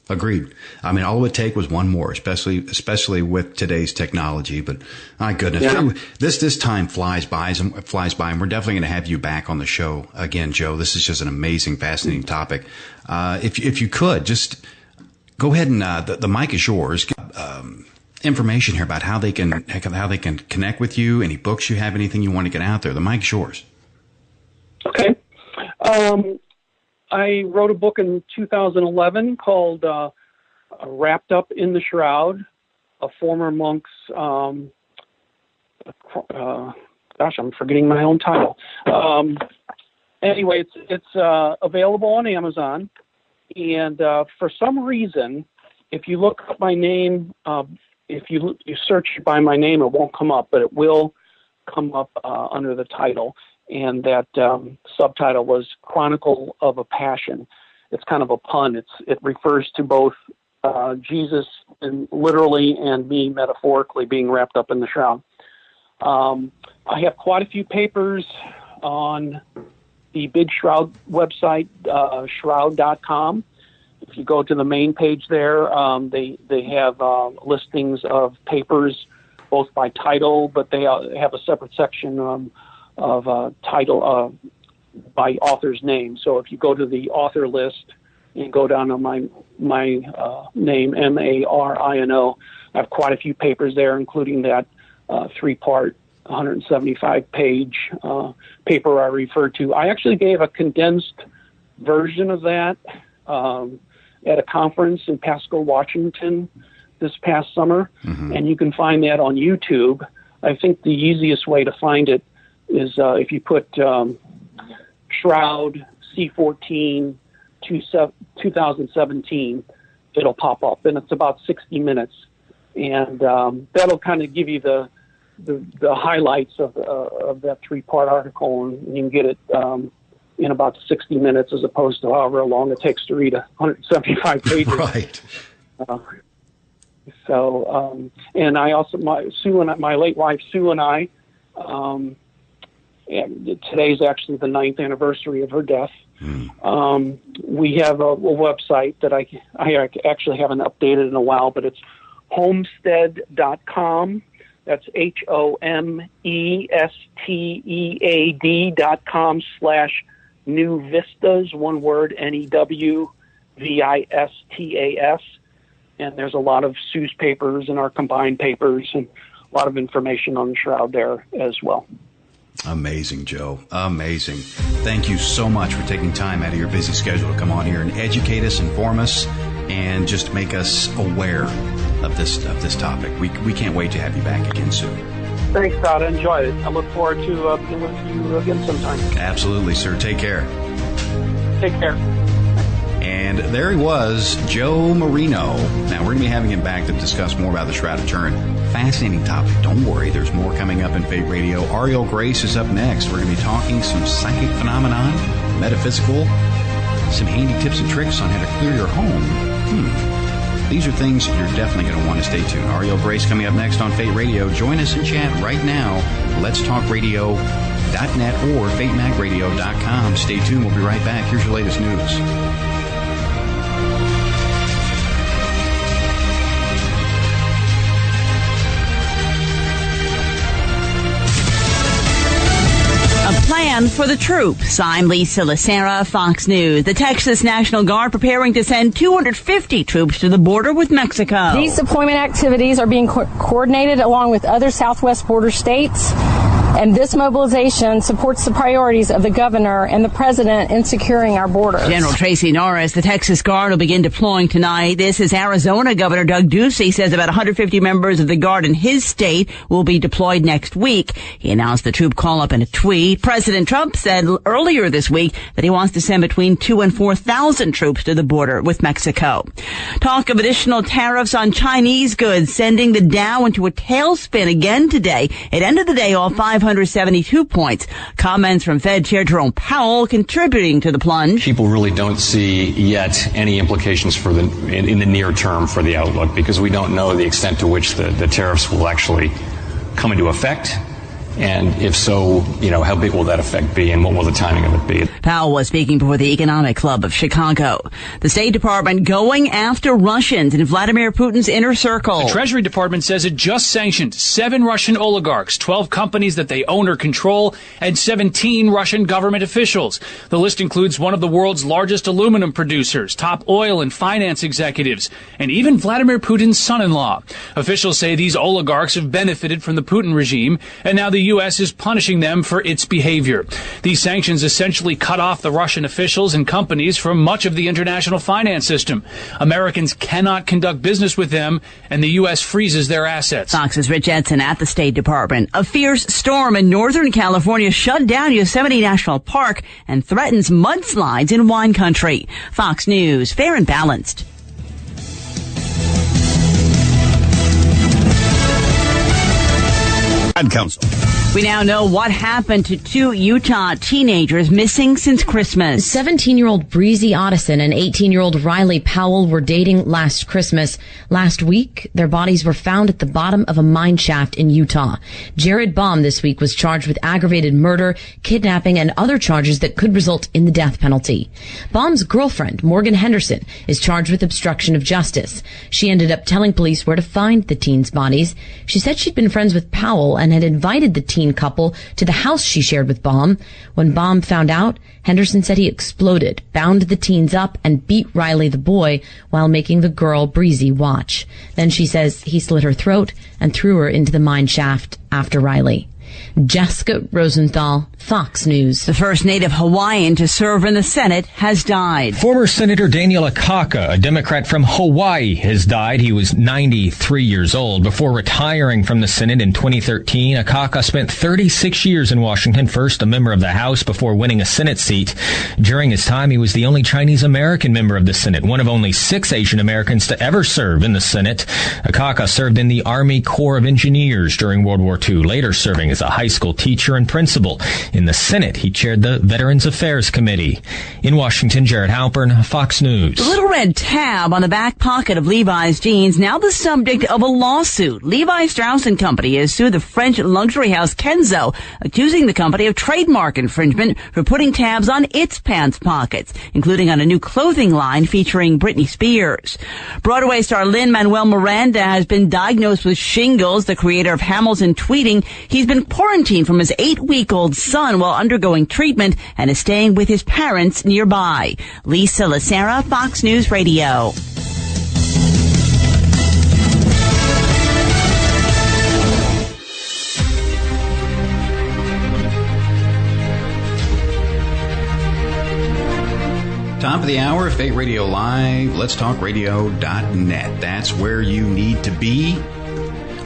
Agreed. I mean, all it would take was one more, especially with today's technology. But my goodness, this time flies by, and we're definitely going to have you back on the show again, Joe. This is just an amazing, fascinating topic. If you could just go ahead and the mic is yours. Information here about how they can connect with you, any books you have, anything you want to get out there. The mic's yours. Okay. I wrote a book in 2011 called Wrapped Up in the Shroud, a former monk's, I'm forgetting my own title. Anyway, it's available on Amazon. And for some reason, if you look up my name, if you search by my name, it won't come up, but it will come up under the title. And that subtitle was Chronicle of a Passion. It's kind of a pun. It refers to both Jesus and literally and me metaphorically being wrapped up in the shroud. I have quite a few papers on the Big Shroud website, shroud.com. If you go to the main page there, they have listings of papers, both by title, but they have a separate section of title by author's name. So if you go to the author list and go down on my name, Marino, I have quite a few papers there, including that 3-part, 175-page paper I referred to. I actually gave a condensed version of that at a conference in Pasco, Washington this past summer, and you can find that on YouTube. I think the easiest way to find it is if you put Shroud C14 2017, it'll pop up, and it's about 60 minutes, and that'll kind of give you the highlights of that 3-part article, and you can get it in about 60 minutes as opposed to however long it takes to read 175 pages. Right. And I also, my late wife Sue and I, and today's actually the 9th anniversary of her death. We have a website that I actually haven't updated in a while, but it's homestead.com. That's HOMESTEAD.com/ New Vistas, one word, NEWVISTAS. And there's a lot of Sue's papers and our combined papers and a lot of information on the Shroud there as well. Amazing, Joe. Amazing. Thank you so much for taking time out of your busy schedule to come on here and educate us, inform us, and just make us aware of this topic. We can't wait to have you back again soon. Thanks, Todd. I enjoyed it. I look forward to being with you again sometime. Absolutely, sir. Take care. Take care. And there he was, Joe Marino. Now, we're going to be having him back to discuss more about the Shroud of Turin. Fascinating topic. Don't worry, there's more coming up in Fate Radio. Auriel Grace is up next. We're going to be talking some psychic phenomenon, metaphysical, some handy tips and tricks on how to clear your home. These are things you're definitely going to want to stay tuned. Auriel Grace coming up next on Fate Radio. Join us in chat right now. Let'sTalkRadio.net or FateMagRadio.com. Stay tuned. We'll be right back. Here's your latest news. A plan for the troops. I'm Lisa Lacera, Fox News. The Texas National Guard preparing to send 250 troops to the border with Mexico. These deployment activities are being coordinated along with other southwest border states, and this mobilization supports the priorities of the governor and the president in securing our borders. General Tracy Norris, the Texas Guard will begin deploying tonight. This is Arizona Governor Doug Ducey says about 150 members of the Guard in his state will be deployed next week. He announced the troop call-up in a tweet. President Trump said earlier this week that he wants to send between 2,000 and 4,000 troops to the border with Mexico. Talk of additional tariffs on Chinese goods sending the Dow into a tailspin again today. It ended the day off 572 points. Comments from Fed Chair Jerome Powell contributing to the plunge. People really don't see yet any implications for in the near term for the outlook because we don't know the extent to which the tariffs will actually come into effect. And if so, how big will that effect be and what will the timing of it be? Powell was speaking before the Economic Club of Chicago. The State Department going after Russians in Vladimir Putin's inner circle. The Treasury Department says it just sanctioned 7 Russian oligarchs, 12 companies that they own or control, and 17 Russian government officials. The list includes one of the world's largest aluminum producers, top oil and finance executives, and even Vladimir Putin's son-in-law. Officials say these oligarchs have benefited from the Putin regime, and now the U.S. is punishing them for its behavior. These sanctions essentially cut off the Russian officials and companies from much of the international finance system. Americans cannot conduct business with them, and the U.S. freezes their assets. Fox's Rich Edson at the State Department. A fierce storm in Northern California shut down Yosemite National Park and threatens mudslides in wine country. Fox News, fair and balanced. Council. We now know what happened to 2 Utah teenagers missing since Christmas. 17-year-old Breezy Otteson and 18-year-old Riley Powell were dating last Christmas. Last week, their bodies were found at the bottom of a mine shaft in Utah. Jared Baum this week was charged with aggravated murder, kidnapping, and other charges that could result in the death penalty. Baum's girlfriend, Morgan Henderson, is charged with obstruction of justice. She ended up telling police where to find the teens' bodies. She said she'd been friends with Powell and had invited the teen couple to the house she shared with Baum. When Baum found out, Henderson said he exploded, bound the teens up, and beat Riley the boy while making the girl, Breezy, watch. Then she says he slit her throat and threw her into the mine shaft after Riley. Jessica Rosenthal, Fox News. The first native Hawaiian to serve in the Senate has died. Former Senator Daniel Akaka, a Democrat from Hawaii, has died. He was 93 years old. Before retiring from the Senate in 2013, Akaka spent 36 years in Washington, first a member of the House before winning a Senate seat. During his time, he was the only Chinese-American member of the Senate, one of only 6 Asian Americans to ever serve in the Senate. Akaka served in the Army Corps of Engineers during World War II, later serving as a high school teacher and principal. In the Senate, he chaired the Veterans Affairs Committee. In Washington, Jared Halpern, Fox News. The little red tab on the back pocket of Levi's jeans now the subject of a lawsuit. Levi Strauss & Company has sued the French luxury house Kenzo, accusing the company of trademark infringement for putting tabs on its pants pockets, including on a new clothing line featuring Britney Spears. Broadway star Lin-Manuel Miranda has been diagnosed with shingles. The creator of Hamilton tweeting he's been quarantined from his 8-week-old son while undergoing treatment and is staying with his parents nearby. Lisa Lacera, Fox News Radio. Top of the hour, Fate Radio Live, letstalkradio.net. That's where you need to be.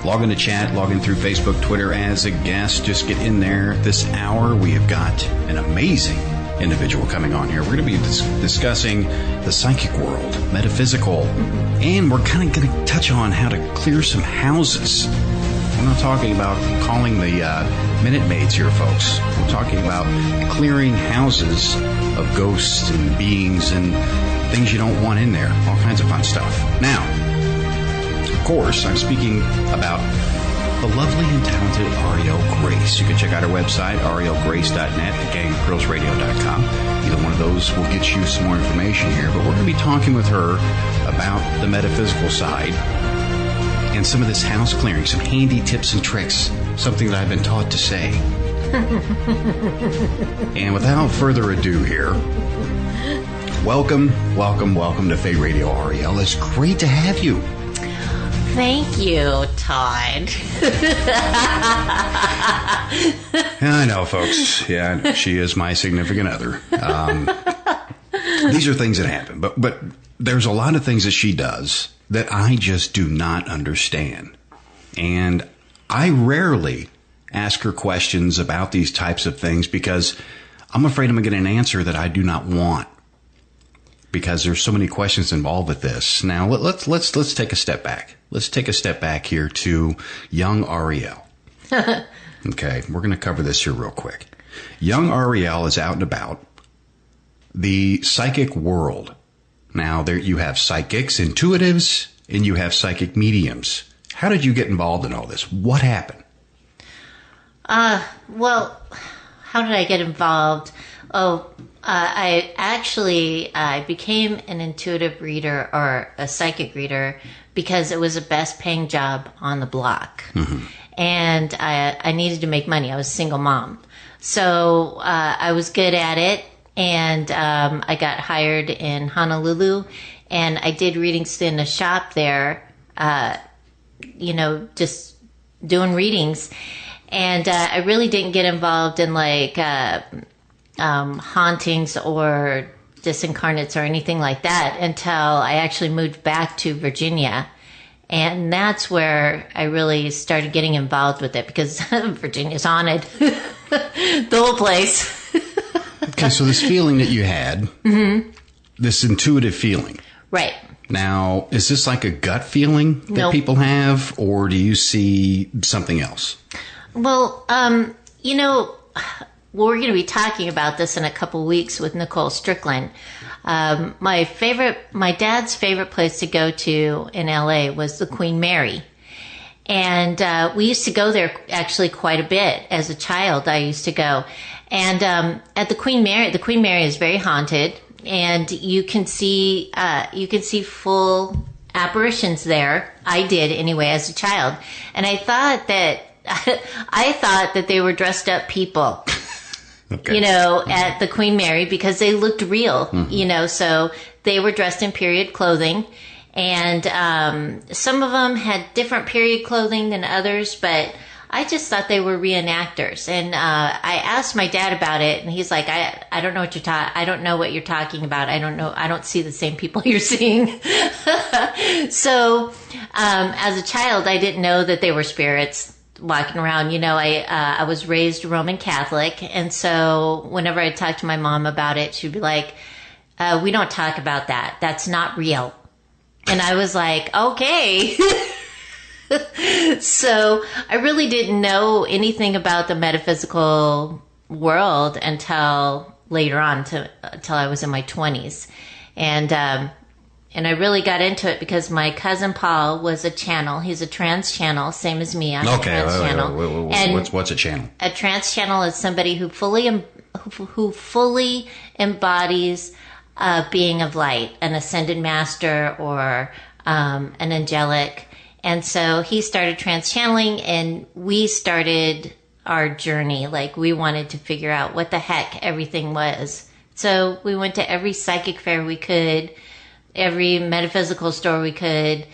Log in to chat, log in through Facebook, Twitter as a guest. Just get in there. This hour, we have got an amazing individual coming on here. We're going to be discussing the psychic world, metaphysical, and we're kind of going to touch on how to clear some houses. We're not talking about calling the Minute Maids here, folks. We're talking about clearing houses of ghosts and beings and things you don't want in there. All kinds of fun stuff. Now, of course, I'm speaking about the lovely and talented Auriel Grace. You can check out her website, aurielgrace.net, gangofgirlsradio.com. Either one of those will get you some more information here, but we're going to be talking with her about the metaphysical side and some of this house clearing, some handy tips and tricks, something that I've been taught to say. And without further ado here, welcome to Fate Radio, Auriel. It's great to have you. Thank you, Todd. I know, folks. Yeah, I know. She is my significant other. These are things that happen, but there's a lot of things that she does that I just do not understand. And I rarely ask her questions about these types of things because I'm afraid I'm going to get an answer that I do not want, because there's so many questions involved with this. Now, let's take a step back. Let's take a step back here to young Auriel. Okay, we're going to cover this here real quick. Young Auriel is out and about the psychic world. Now, there you have psychics, intuitives, and you have psychic mediums. How did you get involved in all this? What happened? Well, how did I get involved? I became an intuitive reader or a psychic reader because it was the best paying job on the block. Mm-hmm. And I needed to make money. I was a single mom. So I was good at it. And I got hired in Honolulu. And I did readings in a shop there, just doing readings. And I really didn't get involved in like hauntings or disincarnates or anything like that until I actually moved back to Virginia. And that's where I really started getting involved with it because Virginia's haunted. The whole place. Okay, so this feeling that you had, mm-hmm. This intuitive feeling. Right. Now, is this like a gut feeling that people have, or do you see something else? Well, we're going to be talking about this in a couple weeks with Nicole Strickland. My dad's favorite place to go to in LA was the Queen Mary. And we used to go there actually quite a bit. As a child, I used to go. And at the Queen Mary is very haunted, and you can see full apparitions there. I did anyway as a child, and I thought that they were dressed up people. Okay. At the Queen Mary because they looked real. Mm-hmm. So they were dressed in period clothing. And some of them had different period clothing than others, but I just thought they were reenactors. And I asked my dad about it, and he's like, I don't know what I don't know what you're talking about. I don't know. I don't see the same people you're seeing. So as a child, I didn't know that they were spirits walking around. I was raised Roman Catholic, and so whenever I talked to my mom about it, she'd be like, we don't talk about that. That's not real. And I was like, okay. So I really didn't know anything about the metaphysical world until later on, until I was in my 20s. And I really got into it because my cousin Paul was a channel. He's a trans channel, same as me. I'm a trans channel. And what's a channel? A trans channel is somebody who fully embodies a being of light, an ascended master or an angelic. And so he started trans channeling, and we started our journey. Like, we wanted to figure out what the heck everything was. So we went to every psychic fair we could, every metaphysical store we could.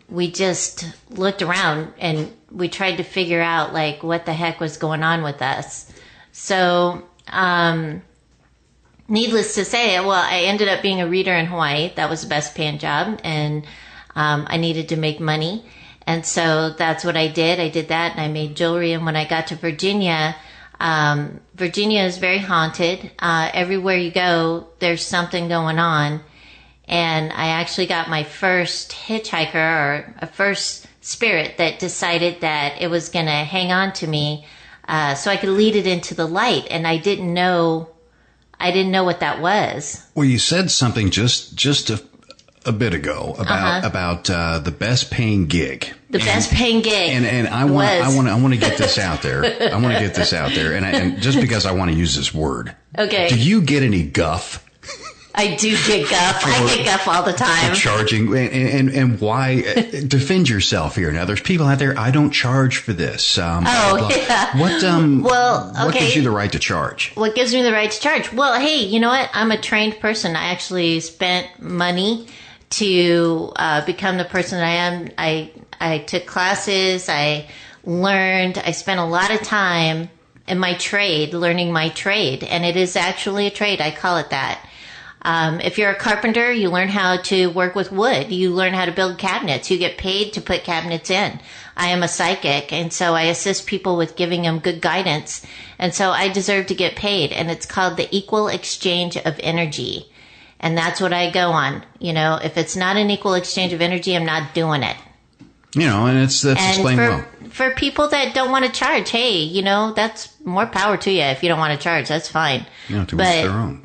We just looked around and we tried to figure out, like, what the heck was going on with us. So, needless to say, well, I ended up being a reader in Hawaii. That was the best paying job. And I needed to make money. And so that's what I did. I did that and I made jewelry. And when I got to Virginia, Virginia is very haunted. Everywhere you go, there's something going on. And I actually got my first hitchhiker, or a first spirit that decided that it was going to hang on to me, so I could lead it into the light. And I didn't know what that was. Well, you said something just a bit ago about the best paying gig. The best paying gig. And I want to get this out there. I want to get this out there. And just because I want to use this word. Okay. Do you get any guff? I do get guff. I get guff all the time. Charging and why? Defend yourself here. Now, there's people out there. I don't charge for this. Yeah. What gives you the right to charge? What gives me the right to charge? Well, hey, you know what? I'm a trained person. I actually spent money to become the person that I am. I took classes. I learned. I spent a lot of time in my trade, learning my trade, and it is actually a trade. I call it that. If you're a carpenter, you learn how to work with wood. You learn how to build cabinets. You get paid to put cabinets in. I am a psychic, and so I assist people with giving them good guidance. And so I deserve to get paid, and it's called the equal exchange of energy. And that's what I go on. You know, if it's not an equal exchange of energy, I'm not doing it. You know, and that's explained well. For people that don't want to charge, hey, you know, that's more power to you. If you don't want to charge, that's fine. You know, to each their own.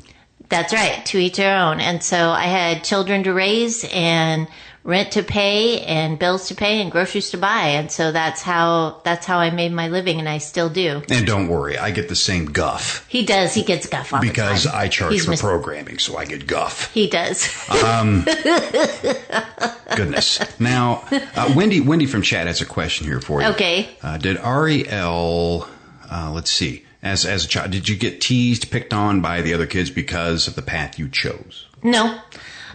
That's right, to each their own. And so I had children to raise and rent to pay and bills to pay and groceries to buy. And so that's how I made my living, and I still do. And don't worry, I get the same guff. He does. He gets guff all the time. Because I charge for programming, so I get guff. He does. Goodness. Now, Wendy from chat has a question here for you. Okay. Did Auriel, let's see, as a child, did you get teased, picked on by the other kids because of the path you chose? No,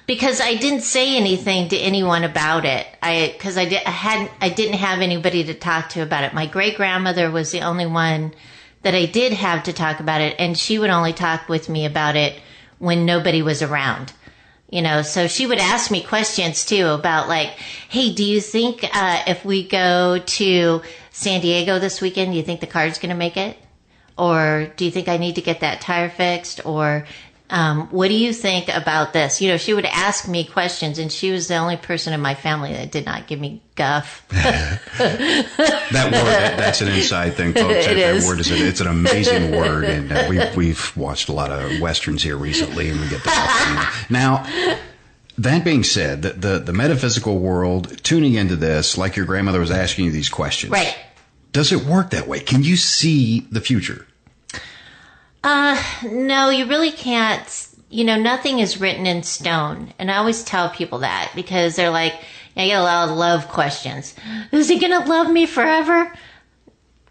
because I didn't say anything to anyone about it. I didn't have anybody to talk to about it. My great grandmother was the only one that I did have to talk about it, and she would only talk with me about it when nobody was around. You know, so she would ask me questions too about, like, hey, do you think if we go to San Diego this weekend, do you think the car's going to make it? Or do you think I need to get that tire fixed? Or what do you think about this? You know, she would ask me questions, and she was the only person in my family that did not give me guff. That word, that's an inside thing, folks. That word it's an amazing word, and we've watched a lot of Westerns here recently, and we get that. Now, that being said, the metaphysical world, tuning into this, like your grandmother was asking you these questions. Right. Does it work that way? Can you see the future? No, you really can't. You know, nothing is written in stone. And I always tell people that, because they're like, I get a lot of love questions. Is he going to love me forever?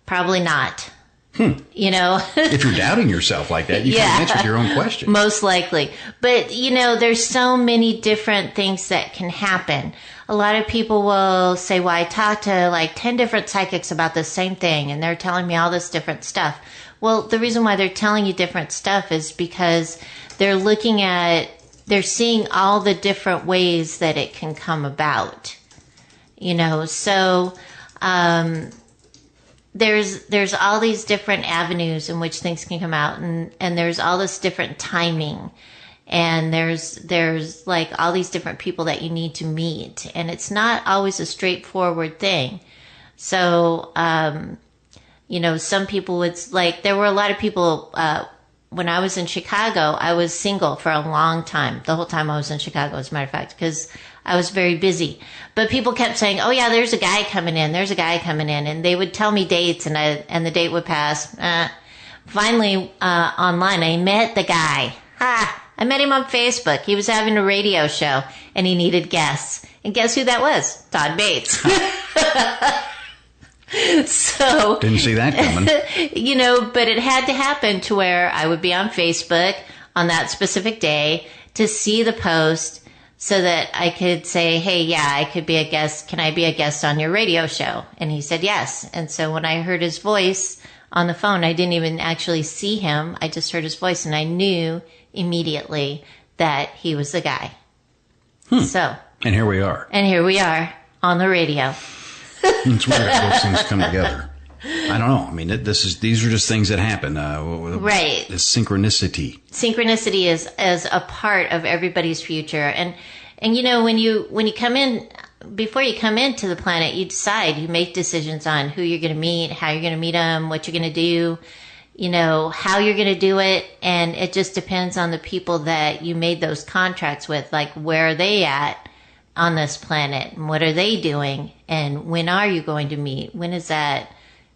Probably not. You know, if you're doubting yourself like that, you can't answer your own question. Most likely. But, you know, there's so many different things that can happen. A lot of people will say, well, I talked to like 10 different psychics about the same thing, and they're telling me all this different stuff. Well, the reason why they're telling you different stuff is because they're seeing all the different ways that it can come about. You know, so there's all these different avenues in which things can come out, and there's all this different timing, and there's like all these different people that you need to meet, and it's not always a straightforward thing. So, you know, some people would, like, there were a lot of people, when I was in Chicago, I was single for a long time, the whole time I was in Chicago, as a matter of fact, because I was very busy. But people kept saying, oh yeah, there's a guy coming in, and they would tell me dates, and the date would pass. Finally, online, I met the guy. I met him on Facebook. He was having a radio show, and he needed guests. And guess who that was? Todd Bates. So didn't see that coming. But it had to happen to where I would be on Facebook on that specific day to see the post so that I could say, hey, yeah, I could be a guest. Can I be a guest on your radio show? And he said yes. And so when I heard his voice on the phone, I didn't even actually see him. I just heard his voice, and I knew immediately that he was the guy. So. And here we are. And here we are on the radio. It's weird how those things come together. I don't know. I mean, these are just things that happen. Right. It's synchronicity. Synchronicity is a part of everybody's future. And when you come in, before you come into the planet, you decide, you make decisions on who you're going to meet, how you're going to meet them, what you're going to do, how you're going to do it. And it just depends on the people that you made those contracts with, like where are they at on this planet and what are they doing and when are you going to meet? When is that,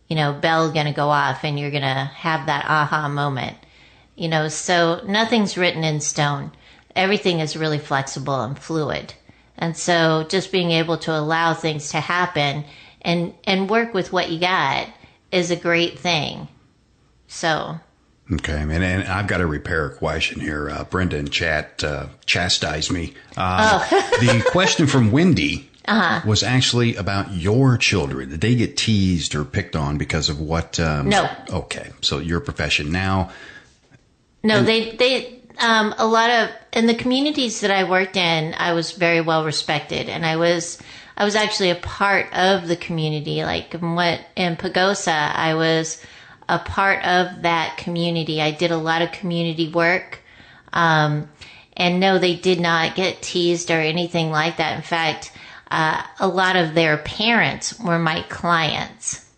bell going to go off and you're going to have that aha moment? So nothing's written in stone. Everything is really flexible and fluid. And so just being able to allow things to happen and work with what you got is a great thing. So. Okay, and I've got to repair a question here. Brenda in chat chastised me. The question from Wendy was actually about your children. Did they get teased or picked on because of what? No. Okay, so your profession now. No, they a lot of, in the communities that I worked in, I was very well respected, and I was actually a part of the community. Like in Pagosa, I was a part of that community. I did a lot of community work. And no, they did not get teased or anything like that. In fact, a lot of their parents were my clients.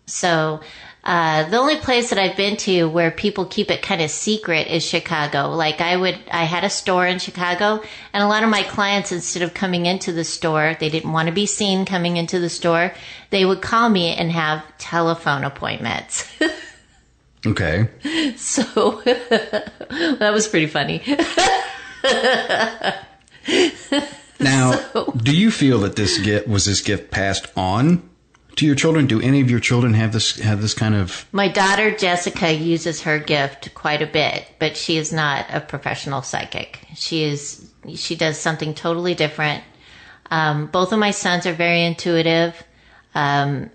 So, the only place that I've been to where people keep it kind of secret is Chicago. Like I had a store in Chicago, and a lot of my clients, instead of coming into the store, they didn't want to be seen coming into the store. They would call me and have telephone appointments. Okay. So that was pretty funny. Now, do you feel that this gift passed on to your children? Do any of your children have this kind of? My daughter Jessica uses her gift quite a bit, but she is not a professional psychic. She does something totally different. Both of my sons are very intuitive, and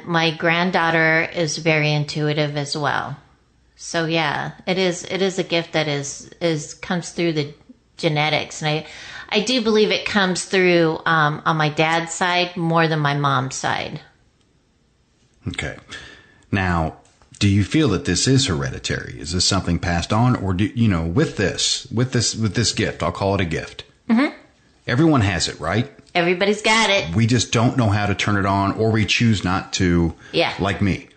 my granddaughter is very intuitive as well. So yeah, it is a gift that comes through the genetics, and I do believe it comes through on my dad's side more than my mom's side. Okay. Now, do you feel that this is hereditary? Is this something passed on, or with this gift, I'll call it a gift. Mm-hmm. Everyone has it, right? Everybody's got it. We just don't know how to turn it on, or we choose not to. Yeah. Like me.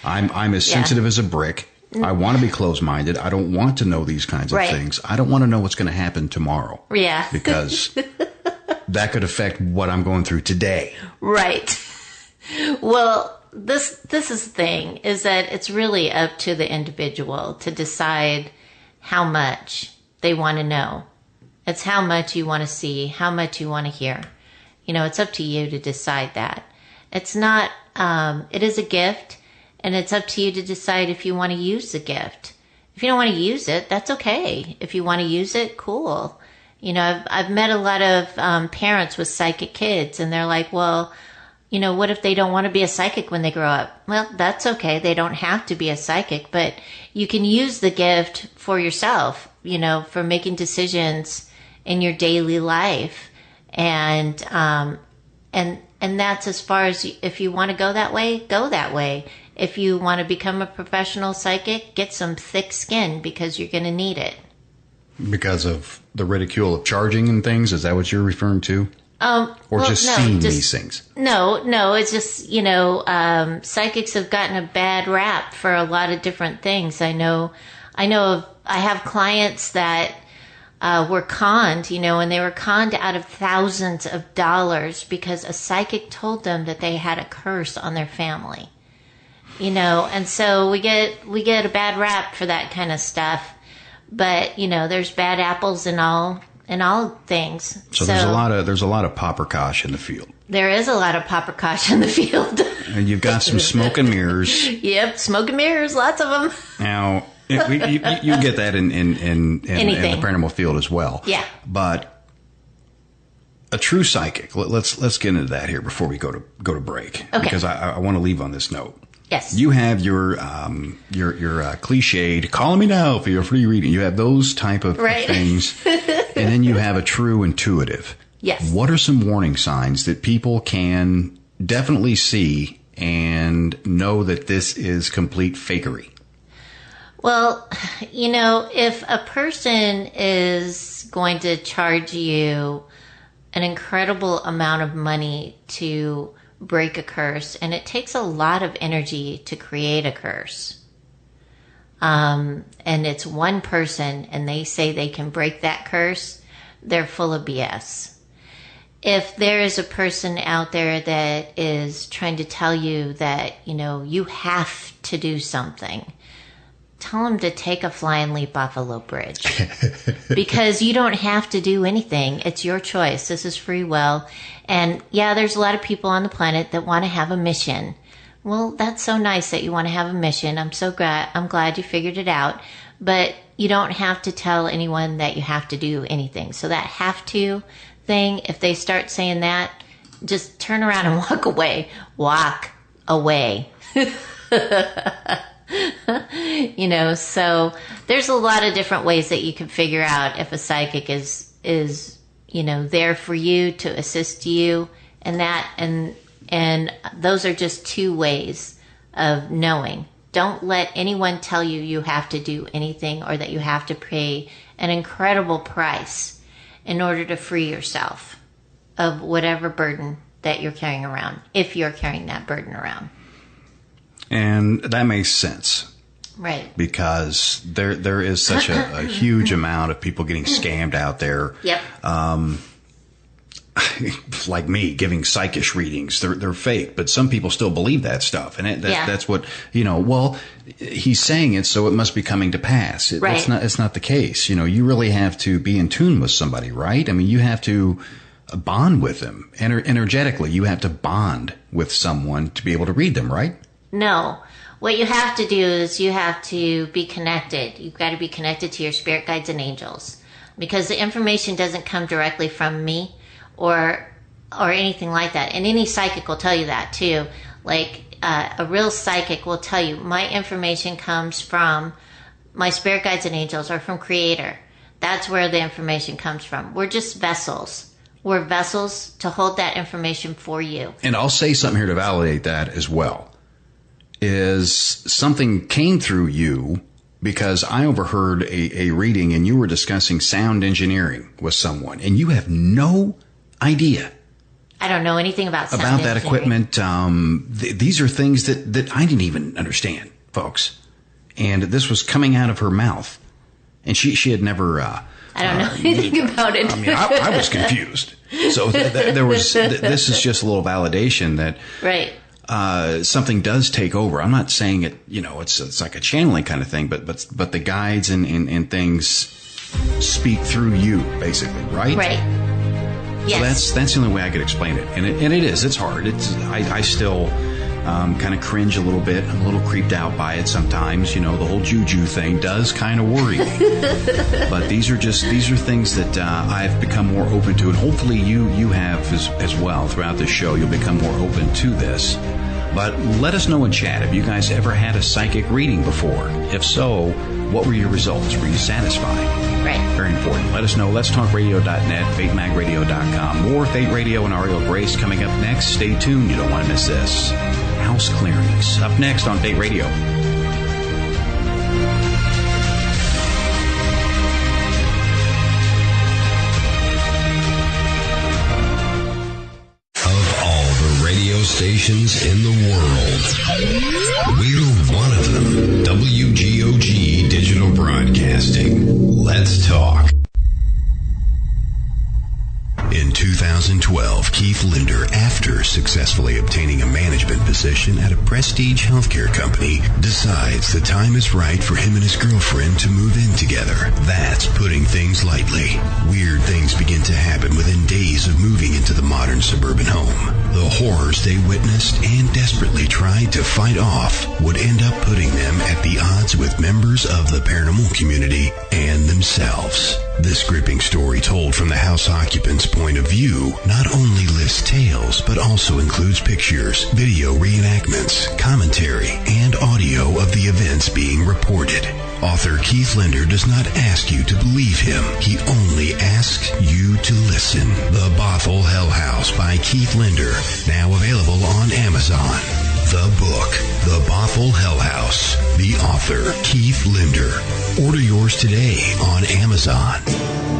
I'm as sensitive as a brick. I want to be closed-minded. I don't want to know these kinds of things. I don't want to know what's going to happen tomorrow. Yeah. Because that could affect what I'm going through today. Right. Well, this is the thing, is that it's really up to the individual to decide how much they want to know. It's how much you want to see, how much you want to hear. It's up to you to decide that. It's not, it is a gift, and it's up to you to decide if you want to use the gift. If you don't want to use it, that's okay. If you want to use it, cool. I've met a lot of parents with psychic kids, and they're like, well, what if they don't want to be a psychic when they grow up? Well, that's okay. They don't have to be a psychic, but you can use the gift for yourself, for making decisions in your daily life. And that's as far as, if you want to go that way, go that way. If you want to become a professional psychic, get some thick skin, because you're going to need it. Because of the ridicule of charging and things? Is that what you're referring to? Seeing these things? No, it's just, psychics have gotten a bad rap for a lot of different things. I have clients that were conned, and they were conned out of thousands of dollars because a psychic told them that they had a curse on their family. And so we get a bad rap for that kind of stuff. But, there's bad apples in all in all things. So there's a lot of paprikash in the field. There is a lot of paprikash in the field. And you've got some smoke and mirrors. Yep, smoke and mirrors, lots of them. Now, you get that in the paranormal field as well. Yeah. But a true psychic, let's get into that here before we go to break. Okay. Because I want to leave on this note. Yes. You have your cliched, call me now for your free reading. You have those type of things. And then you have a true intuitive. Yes. What are some warning signs that people can definitely see and know that this is complete fakery? Well, if a person is going to charge you an incredible amount of money to break a curse, and it takes a lot of energy to create a curse, and it's one person and they say they can break that curse, they're full of BS. If there is a person out there that is trying to tell you that, you have to do something, tell them to take a flying leap off a low bridge. Because you don't have to do anything. It's your choice. This is free will. And yeah, there's a lot of people on the planet that want to have a mission. Well, that's so nice that you want to have a mission. I'm glad you figured it out. But you don't have to tell anyone that you have to do anything. So that have to thing, if they start saying that, just turn around and walk away. Walk away. So there's a lot of different ways that you can figure out if a psychic is there for you to assist you, and those are just two ways of knowing. Don't let anyone tell you have to do anything or that you have to pay an incredible price in order to free yourself of whatever burden that you're carrying around, if you're carrying that burden around. And that makes sense. Right. Because there is such a huge amount of people getting scammed out there. Yep. Like me, giving psychic readings. They're fake, but some people still believe that stuff. And that's what, well, he's saying it, so it must be coming to pass. Right. It's not the case. You really have to be in tune with somebody, right? I mean, you have to bond with them. Energetically, you have to bond with someone to be able to read them, right? No. What you have to do is you have to be connected. You've got to be connected to your spirit guides and angels, because the information doesn't come directly from me or anything like that. And any psychic will tell you that too. Like a real psychic will tell you, my information comes from my spirit guides and angels or from Creator. That's where the information comes from. We're just vessels. We're vessels to hold that information for you. And I'll say something here to validate that as well. Is something came through you because I overheard a reading and you were discussing sound engineering with someone and you have no idea. I don't know anything about sound that engineering. equipment. These are things that I didn't even understand, folks. And this was coming out of her mouth. And she had never... I don't know anything about it. I mean, I was confused. So this is just a little validation that... Right. Something does take over. I'm not saying it, it's like a channeling kind of thing, but the guides and things speak through you, basically, right? Right. Yes. So that's the only way I could explain it. And it's hard. I still kind of cringe a little bit. I'm a little creeped out by it sometimes. The whole juju thing does kind of worry me. But these are things that I've become more open to, and hopefully you have as well throughout this show. You'll become more open to this. But let us know in chat, have you guys ever had a psychic reading before? If so, what were your results? Were you satisfied? Right. Very important. Let us know. Let'sTalkRadio.net, FateMagRadio.com. More Fate Radio and Auriel Grace coming up next. Stay tuned. You don't want to miss this. House clearings. Up next on Fate Radio. Stations in the world. We're one of them. WGOG Digital Broadcasting. Let's talk. In 2000. 2012, Keith Linder, after successfully obtaining a management position at a prestige healthcare company, decides the time is right for him and his girlfriend to move in together. That's putting things lightly. Weird things begin to happen within days of moving into the modern suburban home. The horrors they witnessed and desperately tried to fight off would end up putting them at the odds with members of the paranormal community and themselves. This gripping story, told from the house occupant's point of view, not only lists tales, but also includes pictures, video reenactments, commentary, and audio of the events being reported. Author Keith Linder does not ask you to believe him. He only asks you to listen. The Bothell Hell House by Keith Linder, now available on Amazon. The book, The Bothell Hell House. The author, Keith Linder. Order yours today on Amazon.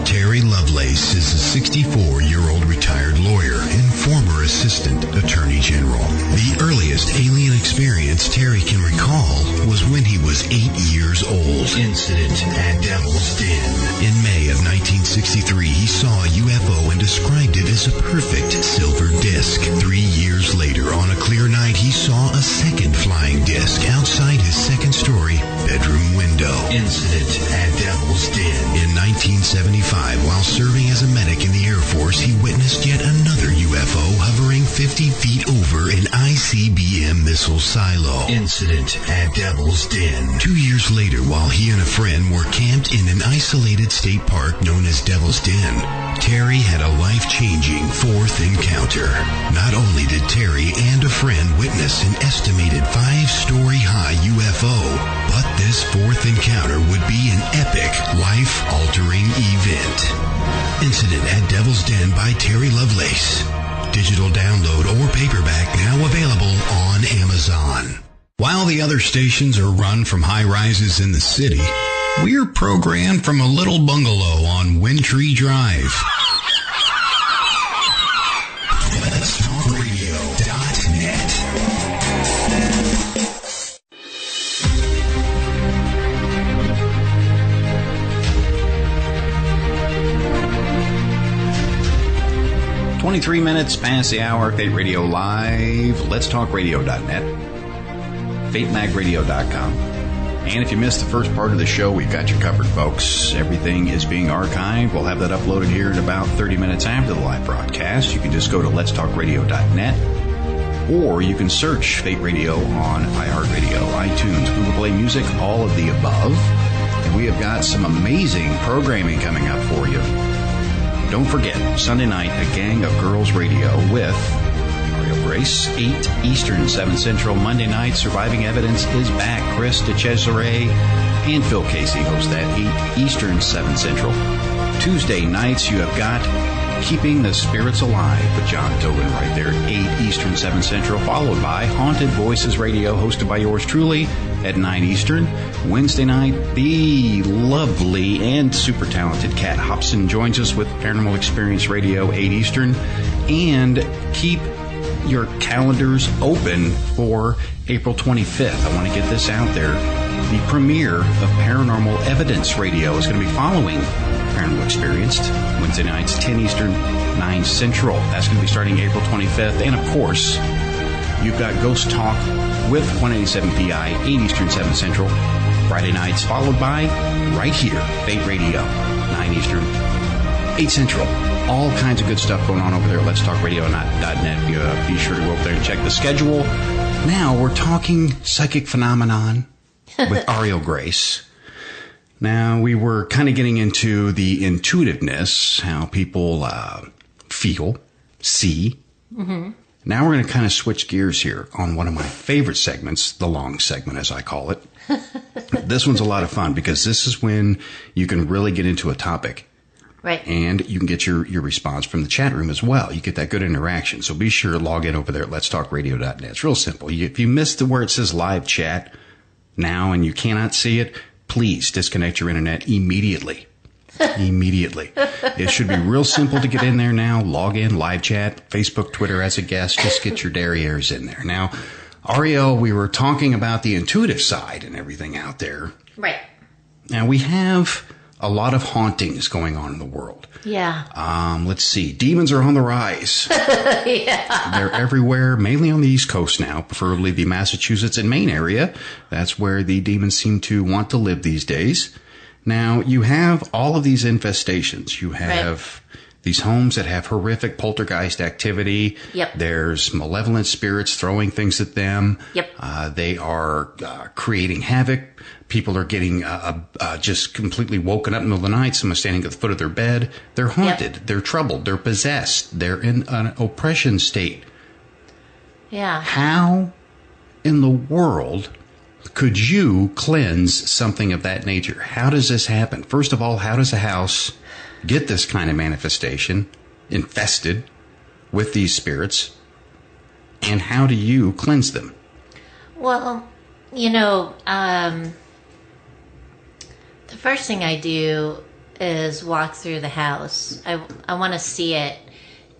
Terry Lovelace is a 64-year-old retired lawyer and former assistant attorney general. The earliest alien experience Terry can recall was when he was 8 years old. Incident at Devil's Den. In May of 1963, he saw a UFO and described it as a perfect silver disc. 3 years later, on a clear night, he saw a second flying disc outside his second-story bedroom window. Incident at Devil's Den. In 1975, while serving as a medic in the Air Force, he witnessed yet another UFO hovering 50 feet over an ICBM missile silo. Incident at Devil's Den. 2 years later, while he and a friend were camped in an isolated state park known as Devil's Den, Terry had a life-changing fourth encounter. Not only did Terry and a friend witness an estimated 5-story high UFO, but this fourth encounter would be an epic, life-altering event. Incident at Devil's Den by Terry Lovelace. Digital download or paperback, now available on Amazon. While the other stations are run from high-rises in the city, we're programmed from a little bungalow on Windtree Drive. Let'sTalkRadio.net. "23 minutes past the hour, Fate Radio Live, Let'sTalkRadio.net, FateMagRadio.com. And if you missed the first part of the show, we've got you covered, folks. Everything is being archived. We'll have that uploaded here in about 30 minutes after the live broadcast. You can just go to Let'sTalkRadio.net, or you can search Fate Radio on iHeartRadio, iTunes, Google Play Music, all of the above. And we have got some amazing programming coming up for you. Don't forget, Sunday night, a gang of girls radio with Auriel Grace, 8 Eastern, 7 Central. Monday night, Surviving Evidence is back. Chris DeCesare and Phil Casey host that, 8 Eastern, 7 Central. Tuesday nights, you have got Keeping the Spirits Alive with John Tobin right there, 8 Eastern, 7 Central, followed by Haunted Voices Radio, hosted by yours truly at 9 Eastern. Wednesday night, the lovely and super talented Kat Hobson joins us with Paranormal Experience Radio, 8 Eastern. And keep your calendars open for April 25th. I want to get this out there. The premiere of Paranormal Evidence Radio is going to be following Paranormal Experienced. Wednesday nights, 10 Eastern, 9 Central. That's going to be starting April 25th. And of course, you've got Ghost Talk with 187 PI, 8 Eastern, 7 Central. Friday nights, followed by right here, Fate Radio, 9 Eastern, 8 Central. All kinds of good stuff going on over there at Let'sTalkRadio.net. Be sure to go over there and check the schedule. Now we're talking psychic phenomenon with Auriel Grace. Now, we were kind of getting into the intuitiveness, how people feel, see. Mm-hmm. Now we're going to kind of switch gears here on one of my favorite segments, the long segment, as I call it. This one's a lot of fun because this is when you can really get into a topic. Right. And you can get your response from the chat room as well. You get that good interaction. So be sure to log in over there at Let'sTalkRadio.net. It's real simple. If you missed where it says live chat now and you cannot see it, please disconnect your internet immediately. Immediately. It should be real simple to get in there now. Log in, live chat, Facebook, Twitter as a guest. Just get your derrieres in there. Now, Auriel, we were talking about the intuitive side and everything out there. Right. Now, we have a lot of hauntings going on in the world. Yeah. Let's see. Demons are on the rise. Yeah. They're everywhere, mainly on the East Coast now, preferably the Massachusetts and Maine area. That's where the demons seem to want to live these days. Now, you have all of these infestations. You have these homes that have horrific poltergeist activity. Yep. There's malevolent spirits throwing things at them. Yep. They are creating havoc. People are getting just completely woken up in the middle of the night. Someone's standing at the foot of their bed. They're haunted. Yep. They're troubled. They're possessed. They're in an oppression state. Yeah. How in the world could you cleanse something of that nature? How does this happen? First of all, how does a house get this kind of manifestation infested with these spirits? And how do you cleanse them? Well, the first thing I do is walk through the house. I want to see it.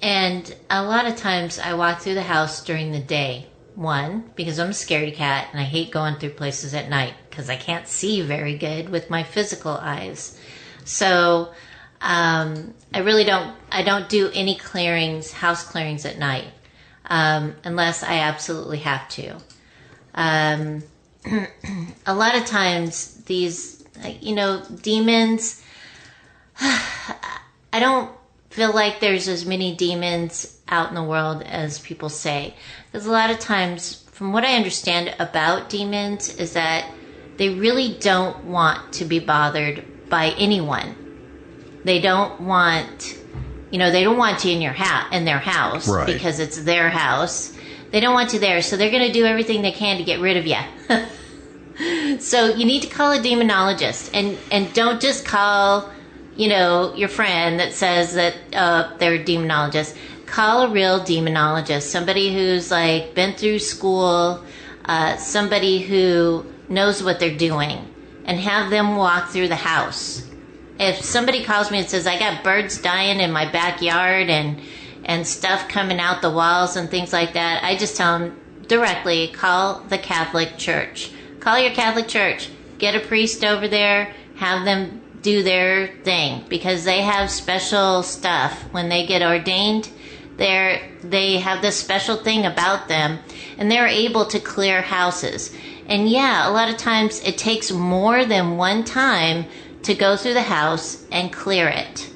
And a lot of times I walk through the house during the day. One, because I'm a scaredy cat and I hate going through places at night because I can't see very good with my physical eyes. So I don't do any house clearings at night, unless I absolutely have to. A lot of times these, demons, I don't feel like there's as many demons out in the world as people say. Because a lot of times, from what I understand about demons, is that they really don't want to be bothered by anyone. They don't want, they don't want you in their house, right, because it's their house. They don't want you there, so they're going to do everything they can to get rid of you. So you need to call a demonologist, and don't just call, your friend that says that they're a demonologist. Call a real demonologist, somebody who's been through school, somebody who knows what they're doing, and have them walk through the house. If somebody calls me and says, I got birds dying in my backyard and stuff coming out the walls and things like that, I just tell them directly, call the Catholic Church. Call your Catholic Church. Get a priest over there, have them do their thing, because they have special stuff. When they get ordained, they have this special thing about them, and they're able to clear houses. And yeah, a lot of times it takes more than one time to go through the house and clear it.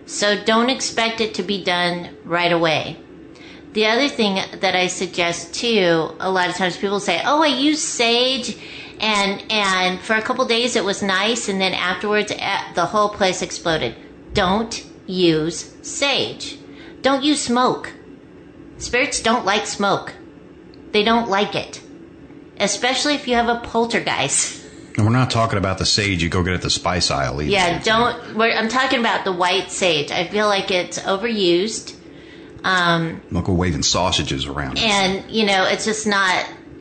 So don't expect it to be done right away. The other thing that I suggest too, a lot of times people say, oh, I use sage, and for a couple days it was nice, and then afterwards the whole place exploded. Don't use sage. Don't use smoke. Spirits don't like smoke. They don't like it. Especially if you have a poltergeist. And we're not talking about the sage you go get at the spice aisle either. Yeah, I'm talking about the white sage. I feel like it's overused. Don't go waving sausages around. And, it's just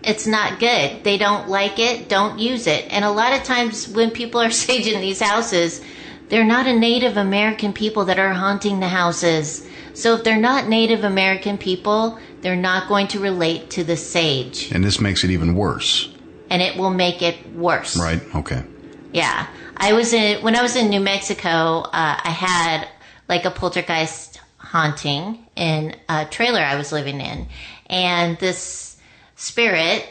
it's not good. They don't like it. Don't use it. And a lot of times when people are saging these houses, they're not a Native American people that are haunting the houses. So if they're not Native American people, they're not going to relate to the sage. And this makes it even worse. And it will make it worse. Right, okay. Yeah. When I was in New Mexico, I had a poltergeist haunting in a trailer I was living in. And this spirit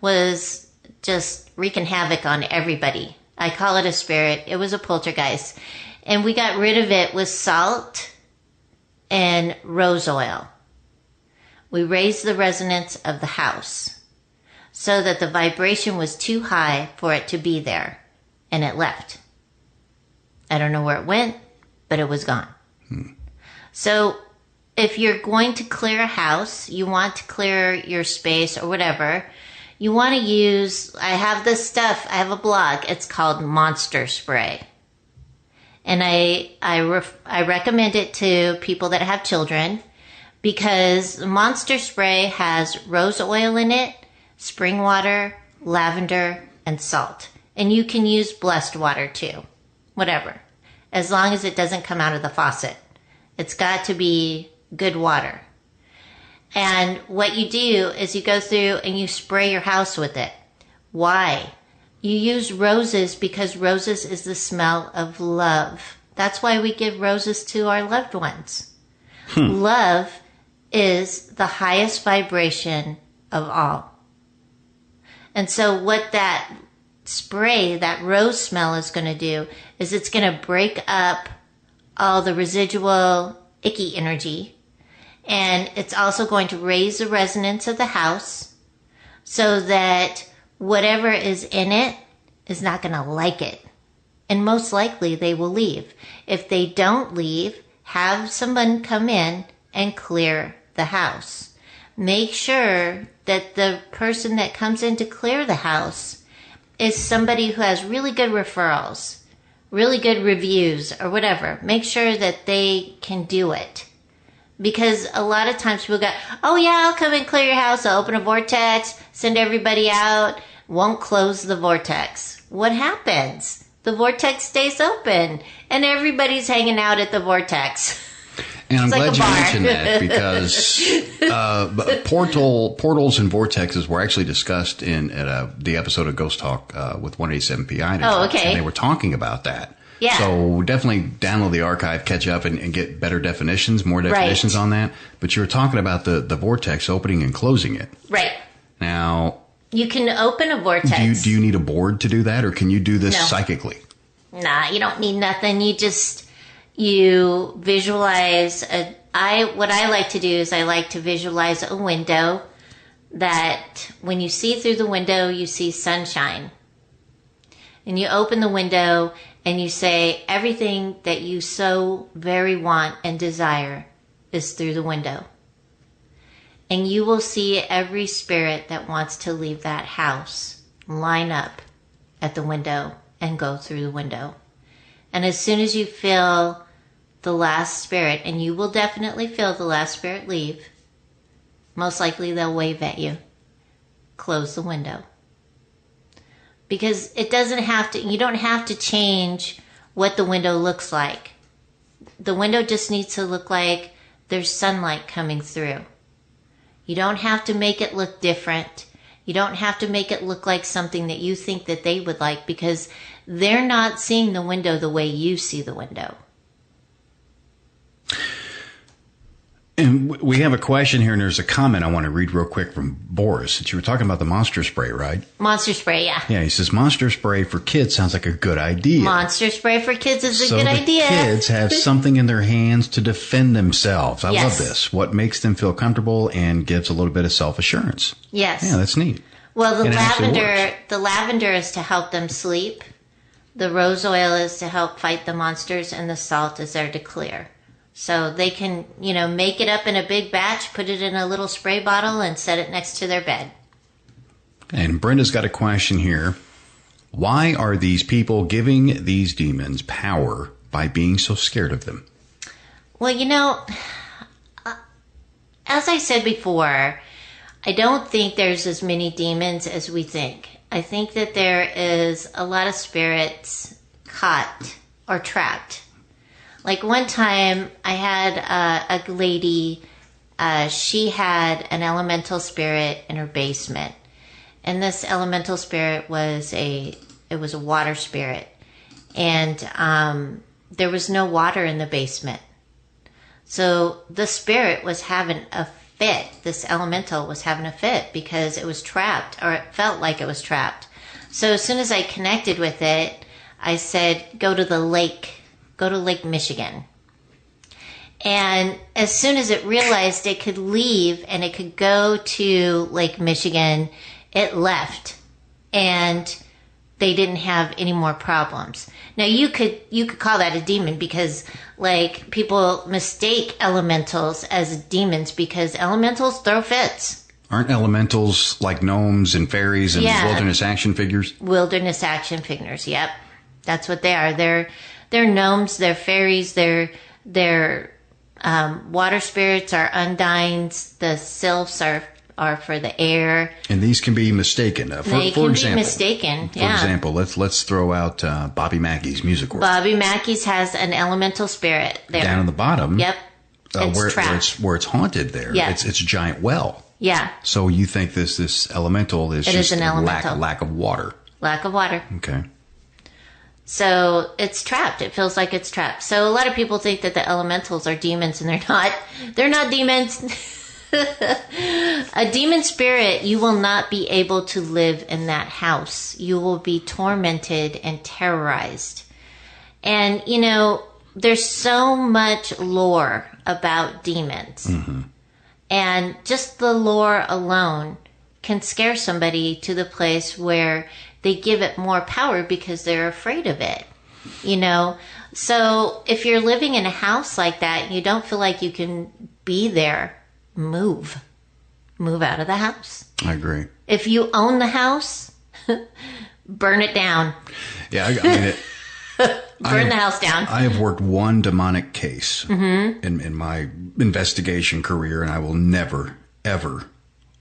was just wreaking havoc on everybody. I call it a spirit. It was a poltergeist. And we got rid of it with salt and rose oil. We raised the resonance of the house so that the vibration was too high for it to be there, and it left. I don't know where it went, but it was gone. So if you're going to clear a house, you want to clear your space or whatever, you want to use, I have this stuff, I have a blog, it's called Monster Spray. And I recommend it to people that have children, because Monster Spray has rose oil in it, spring water, lavender, and salt. And you can use blessed water too, whatever, as long as it doesn't come out of the faucet. It's got to be good water. And what you do is you go through and you spray your house with it. Why? You use roses because roses is the smell of love. That's why we give roses to our loved ones. Love is the highest vibration of all. And so what that spray, that rose smell is going to do is it's going to break up all the residual icky energy. And it's also going to raise the resonance of the house so that whatever is in it is not going to like it. And most likely they will leave. If they don't leave, have someone come in and clear the house. Make sure that the person that comes in to clear the house is somebody who has really good referrals, really good reviews, or whatever. Make sure that they can do it. Because a lot of times people go, oh yeah, I'll come and clear your house. I'll open a vortex, send everybody out, won't close the vortex. What happens? The vortex stays open and everybody's hanging out at the vortex. And I'm glad you mentioned that because portals and vortexes were actually discussed in the episode of Ghost Talk with 187PI. Oh, okay. And they were talking about that. Yeah. So definitely download the archive, catch up, and get better definitions, more definitions on that. But you were talking about the vortex opening and closing it. Right. Now, you can open a vortex. Do you need a board to do that, or can you do this psychically? Nah, you don't need nothing. You visualize what I like to do is I like to visualize a window that when you see through the window, you see sunshine. And you open the window and you say, everything that you so very want and desire is through the window. And you will see every spirit that wants to leave that house line up at the window and go through the window. And as soon as you feel the last spirit, and you will definitely feel the last spirit leave, most likely they'll wave at you. Close the window. Because you don't have to change what the window looks like. The window just needs to look like there's sunlight coming through. You don't have to make it look different. You don't have to make it look like something that you think that they would like, because they're not seeing the window the way you see the window. And we have a question here, and there's a comment I want to read real quick from Boris. That you were talking about the monster spray, right? Monster spray, yeah. Yeah, he says monster spray for kids sounds like a good idea. Monster spray for kids is a good idea. So the kids have something in their hands to defend themselves. I love this. What makes them feel comfortable and gives a little bit of self-assurance. Yes. Yeah, that's neat. Well, the lavender is to help them sleep. The rose oil is to help fight the monsters, and the salt is there to clear. So they can, make it up in a big batch, put it in a little spray bottle, and set it next to their bed. And Brenda's got a question here. Why are these people giving these demons power by being so scared of them? Well, as I said before, I don't think there's as many demons as we think. I think that there is a lot of spirits caught or trapped. Like one time I had a lady, she had an elemental spirit in her basement. And this elemental spirit was a water spirit. And there was no water in the basement. So the spirit was having a fit. This elemental was having a fit because it was trapped, or it felt like it was trapped. So as soon as I connected with it, I said, go to Lake Michigan. And as soon as it realized it could leave and it could go to Lake Michigan, it left. And they didn't have any more problems. Now you could call that a demon, because like people mistake elementals as demons because elementals throw fits. Aren't elementals like gnomes and fairies and wilderness action figures? Wilderness action figures, yep. That's what they are. They're gnomes, they're fairies, they're water spirits are undines, the sylphs are for the air. And these can be mistaken. They can be mistaken, For example, let's throw out Bobby Mackey's music world. Bobby Mackey's has an elemental spirit there. Down on the bottom. Yep. Where it's haunted there. Yeah. It's a giant well. Yeah. So you think this elemental is just an elemental. lack of water. Lack of water. Okay. So it's trapped. It feels like it's trapped. So a lot of people think that the elementals are demons, and they're not. They're not demons. A demon spirit, you will not be able to live in that house. You will be tormented and terrorized. And, you know, there's so much lore about demons. Mm-hmm. And just the lore alone can scare somebody to the place where they give it more power because they're afraid of it, you know? So if you're living in a house like that, and you don't feel like you can be there, move out of the house. I agree. If you own the house, burn it down. Yeah, I mean, burn the house down. I have worked one demonic case in my investigation career, and I will never, ever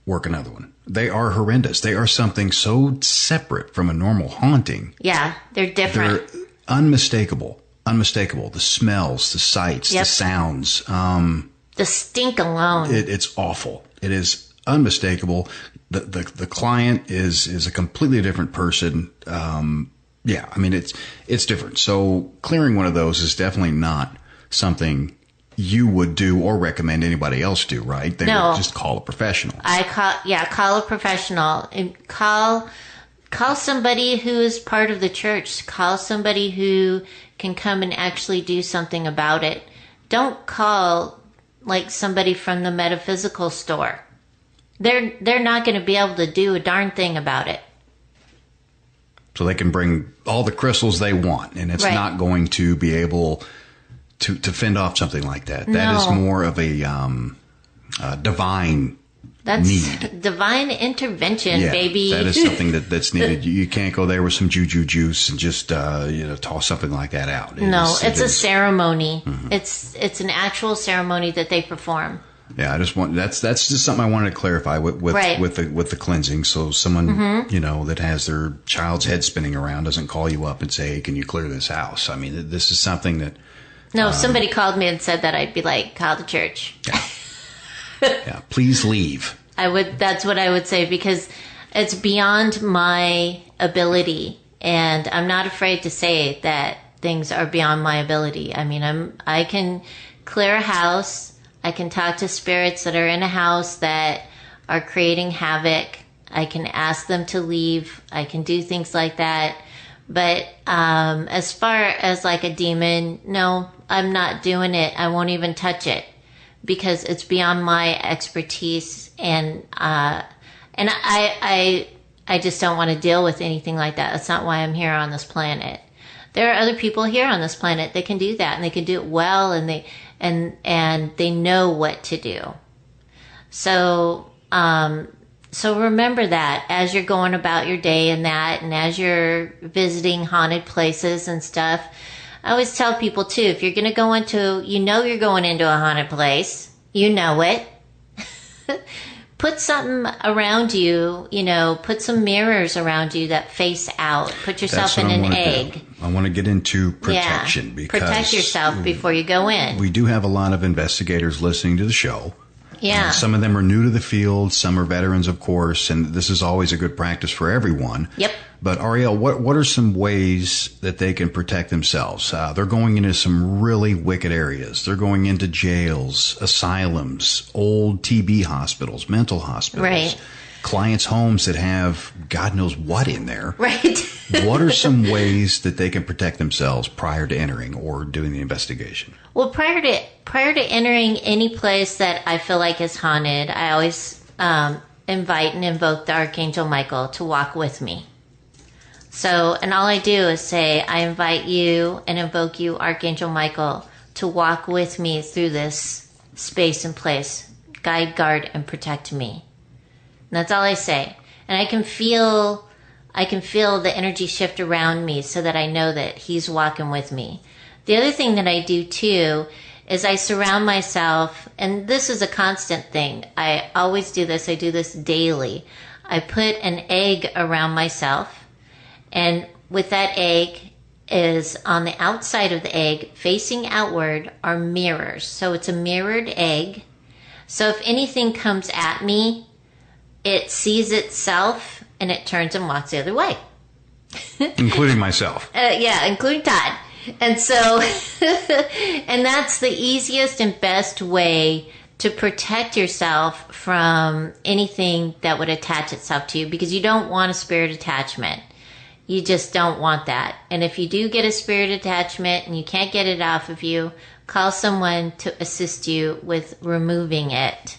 work another one. They are horrendous. They are something so separate from a normal haunting. Yeah, they're different. They're unmistakable. Unmistakable. The smells, the sights, the sounds. The stink alone. It's awful. It is unmistakable. The client is a completely different person. Yeah, I mean, it's different. So clearing one of those is definitely not something you would do or recommend anybody else do, right? They would just call a professional. Call a professional. And call somebody who is part of the church. Call somebody who can come and actually do something about it. Don't call like somebody from the metaphysical store. They're not going to be able to do a darn thing about it. So they can bring all the crystals they want, and it's not going to be able to fend off something like that. That is more of a divine need. Divine intervention, baby. That is something that's needed. You can't go there with some juju juice and just toss something like that out. It's a ceremony. Mm-hmm. It's an actual ceremony that they perform. Yeah, I just want that's just something I wanted to clarify with the cleansing. So someone that has their child's head spinning around doesn't call you up and say, "Hey, can you clear this house?" I mean, this is something that. No, if somebody called me and said that, I'd be like, "Call the church." Yeah, please leave. I would. That's what I would say, because it's beyond my ability, and I'm not afraid to say that things are beyond my ability. I mean, I can clear a house. I can talk to spirits that are in a house that are creating havoc. I can ask them to leave. I can do things like that. But as far as like a demon, no, I'm not doing it. I won't even touch it because it's beyond my expertise, and I just don't want to deal with anything like that. That's not why I'm here on this planet. There are other people here on this planet that can do that, and they can do it well, and they know what to do. So remember that as you're going about your day and as you're visiting haunted places and stuff. I always tell people too, if you're going to go into, you're going into a haunted place, you know it. Put something around you, put some mirrors around you that face out. Put yourself in an egg. I want to get into protection because protect yourself before you go in. We do have a lot of investigators listening to the show. Yeah. Some of them are new to the field. Some are veterans, of course, and this is always a good practice for everyone. Yep. But Auriel, what are some ways that they can protect themselves? They're going into some really wicked areas. They're going into jails, asylums, old TB hospitals, mental hospitals. Right. Clients' homes that have God knows what in there. Right. What are some ways that they can protect themselves prior to entering or doing the investigation? Well, prior to entering any place that I feel like is haunted, I always invite and invoke the Archangel Michael to walk with me. So, and all I do is say, I invite you and invoke you, Archangel Michael, to walk with me through this space and place. Guide, guard, and protect me. And that's all I say. And I can feel the energy shift around me so that I know that he's walking with me. The other thing that I do too is I surround myself, and this is a constant thing. I always do this. I do this daily. I put an egg around myself, and with that egg is on the outside of the egg, facing outward, are mirrors. So it's a mirrored egg. So if anything comes at me, it sees itself and it turns and walks the other way. Including myself. Yeah, including Todd. And so, and that's the easiest and best way to protect yourself from anything that would attach itself to you, because you don't want a spirit attachment. You just don't want that. And if you do get a spirit attachment and you can't get it off of you, call someone to assist you with removing it.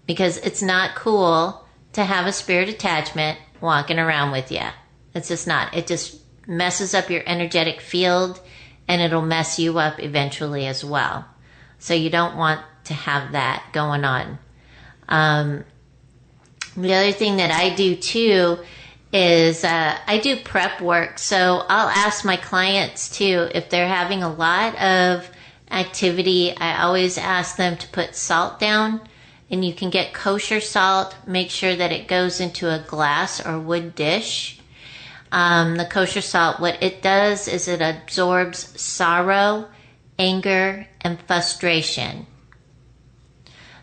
Because it's not cool to have a spirit attachment walking around with you. It's just not. It just messes up your energetic field, and it'll mess you up eventually as well. So you don't want to have that going on. The other thing that I do too is I do prep work. So I'll ask my clients too, if they're having a lot of activity, I always ask them to put salt down. And you can get kosher salt. Make sure that it goes into a glass or wood dish. The kosher salt, what it does is it absorbs sorrow, anger, and frustration.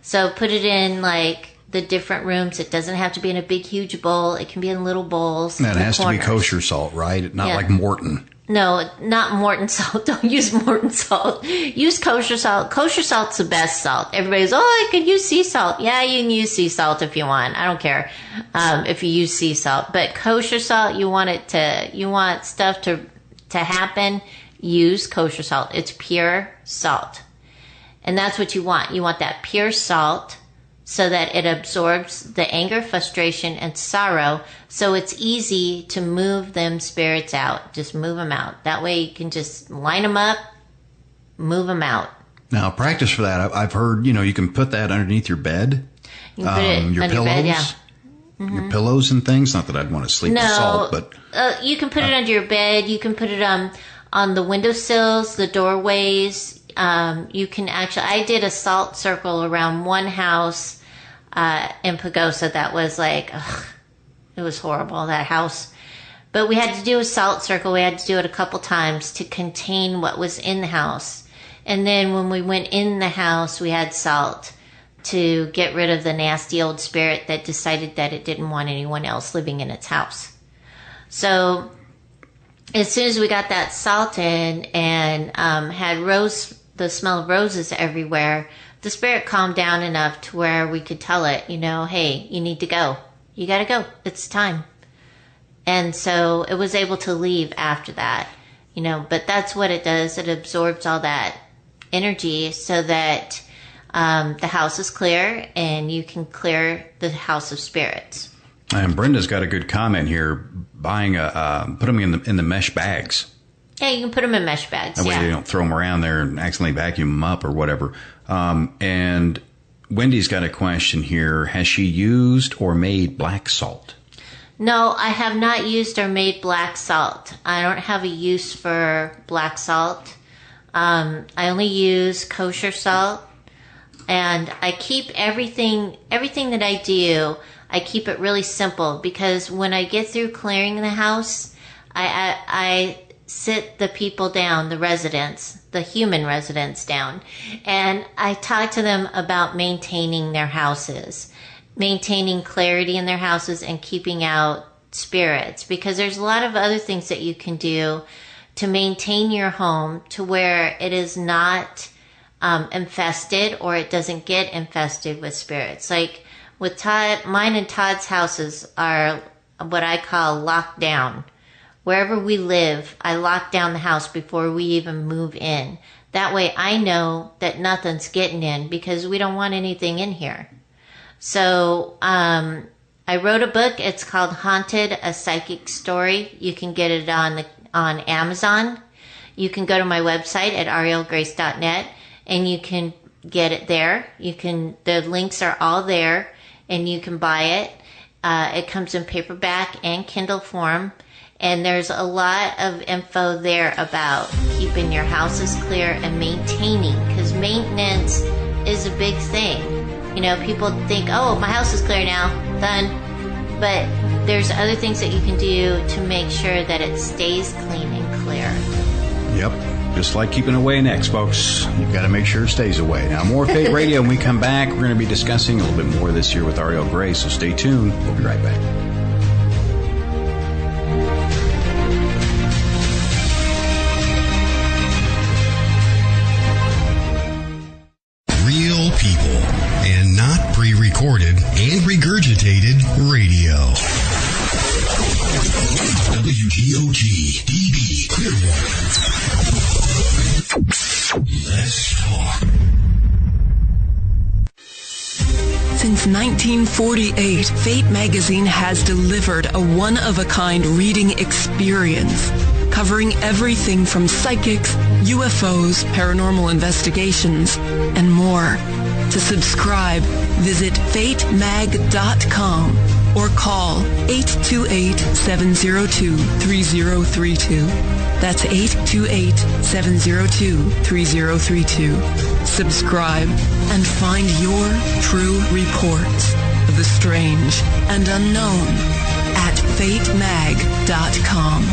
So put it in like the different rooms. It doesn't have to be in a big, huge bowl. It can be in little bowls. That has to be kosher salt, right? Not like Morton. No, not Morton salt. Don't use Morton salt. Use kosher salt. Kosher salt's the best salt. Everybody's, I could use sea salt. Yeah, you can use sea salt if you want. I don't care if you use sea salt. But kosher salt, you want stuff to happen, use kosher salt. It's pure salt. And that's what you want. You want that pure salt so that it absorbs the anger, frustration, and sorrow. So it's easy to move them spirits out. Just move them out. That way you can just line them up, move them out. Now, practice for that. I've heard, you can put that underneath your bed. You can put it your under pillows, your bed, yeah. Mm-hmm. Your pillows and things. Not that I'd want to sleep with salt, but you can put it under your bed. You can put it on the windowsills, the doorways. You can actually. I did a salt circle around one house in Pagosa that was like, it was horrible, that house. But we had to do a salt circle. We had to do it a couple times to contain what was in the house. And then when we went in the house, we had salt to get rid of the nasty old spirit that decided that it didn't want anyone else living in its house. So as soon as we got that salt in and had the smell of roses everywhere, the spirit calmed down enough to where we could tell it, hey, you need to go. You got to go. It's time. And so it was able to leave after that, but that's what it does. It absorbs all that energy so that the house is clear and you can clear the house of spirits. And Brenda's got a good comment here, put them in the mesh bags. Yeah, you can put them in mesh bags. That way they don't throw them around there and accidentally vacuum them up or whatever. And Wendy's got a question here. Has she used or made black salt? No, I have not used or made black salt. I don't have a use for black salt. I only use kosher salt. And I keep everything that I do, I keep it really simple, because when I get through clearing the house, I sit the people down, the residents, the human residents down, and I talk to them about maintaining their houses, maintaining clarity in their houses, and keeping out spirits, because there's a lot of other things that you can do to maintain your home to where it is not infested, or it doesn't get infested with spirits. Like with Todd, mine and Todd's houses are what I call locked down. Wherever we live, I lock down the house before we even move in. That way I know that nothing's getting in, because we don't want anything in here. So I wrote a book. It's called Haunted, A Psychic Story. You can get it on Amazon. You can go to my website at aurielgrace.net and you can get it there. The links are all there and you can buy it. It comes in paperback and Kindle form. And there's a lot of info there about keeping your houses clear and maintaining, because maintenance is a big thing. People think, my house is clear now, done. But there's other things that you can do to make sure that it stays clean and clear. Yep. Just like keeping away an ex, folks. You've got to make sure it stays away. Now, more Fate Radio. When we come back, we're going to be discussing a little bit more this year with Auriel Grace, so stay tuned. We'll be right back. WTOT-DB Clearwater. Let's talk. Since 1948, Fate magazine has delivered a one-of-a-kind reading experience, covering everything from psychics, UFOs, paranormal investigations, and more. To subscribe, visit fatemag.com or call 828-702-3032. That's 828-702-3032. Subscribe and find your true reports of the strange and unknown at fatemag.com.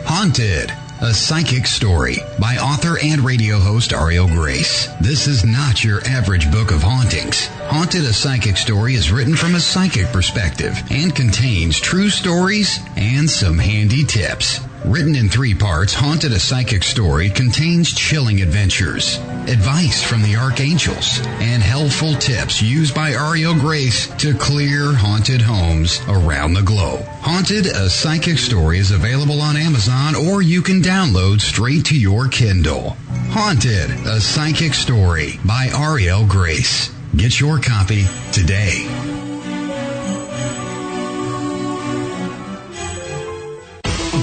Haunted, a psychic story by author and radio host Auriel Grace. This is not your average book of hauntings. Haunted, a psychic story is written from a psychic perspective and contains true stories and some handy tips. Written in 3 parts, Haunted, a Psychic Story contains chilling adventures, advice from the archangels, and helpful tips used by Auriel Grace to clear haunted homes around the globe. Haunted, a Psychic Story is available on Amazon, or you can download straight to your Kindle. Haunted, a Psychic Story by Auriel Grace. Get your copy today.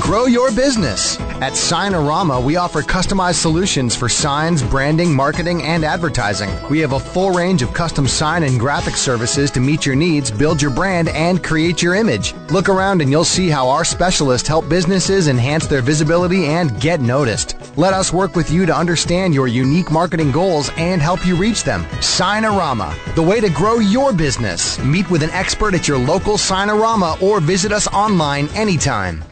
Grow your business. At Signorama, we offer customized solutions for signs, branding, marketing, and advertising. We have a full range of custom sign and graphic services to meet your needs, build your brand, and create your image. Look around and you'll see how our specialists help businesses enhance their visibility and get noticed. Let us work with you to understand your unique marketing goals and help you reach them. Signorama, the way to grow your business. Meet with an expert at your local Signorama or visit us online anytime.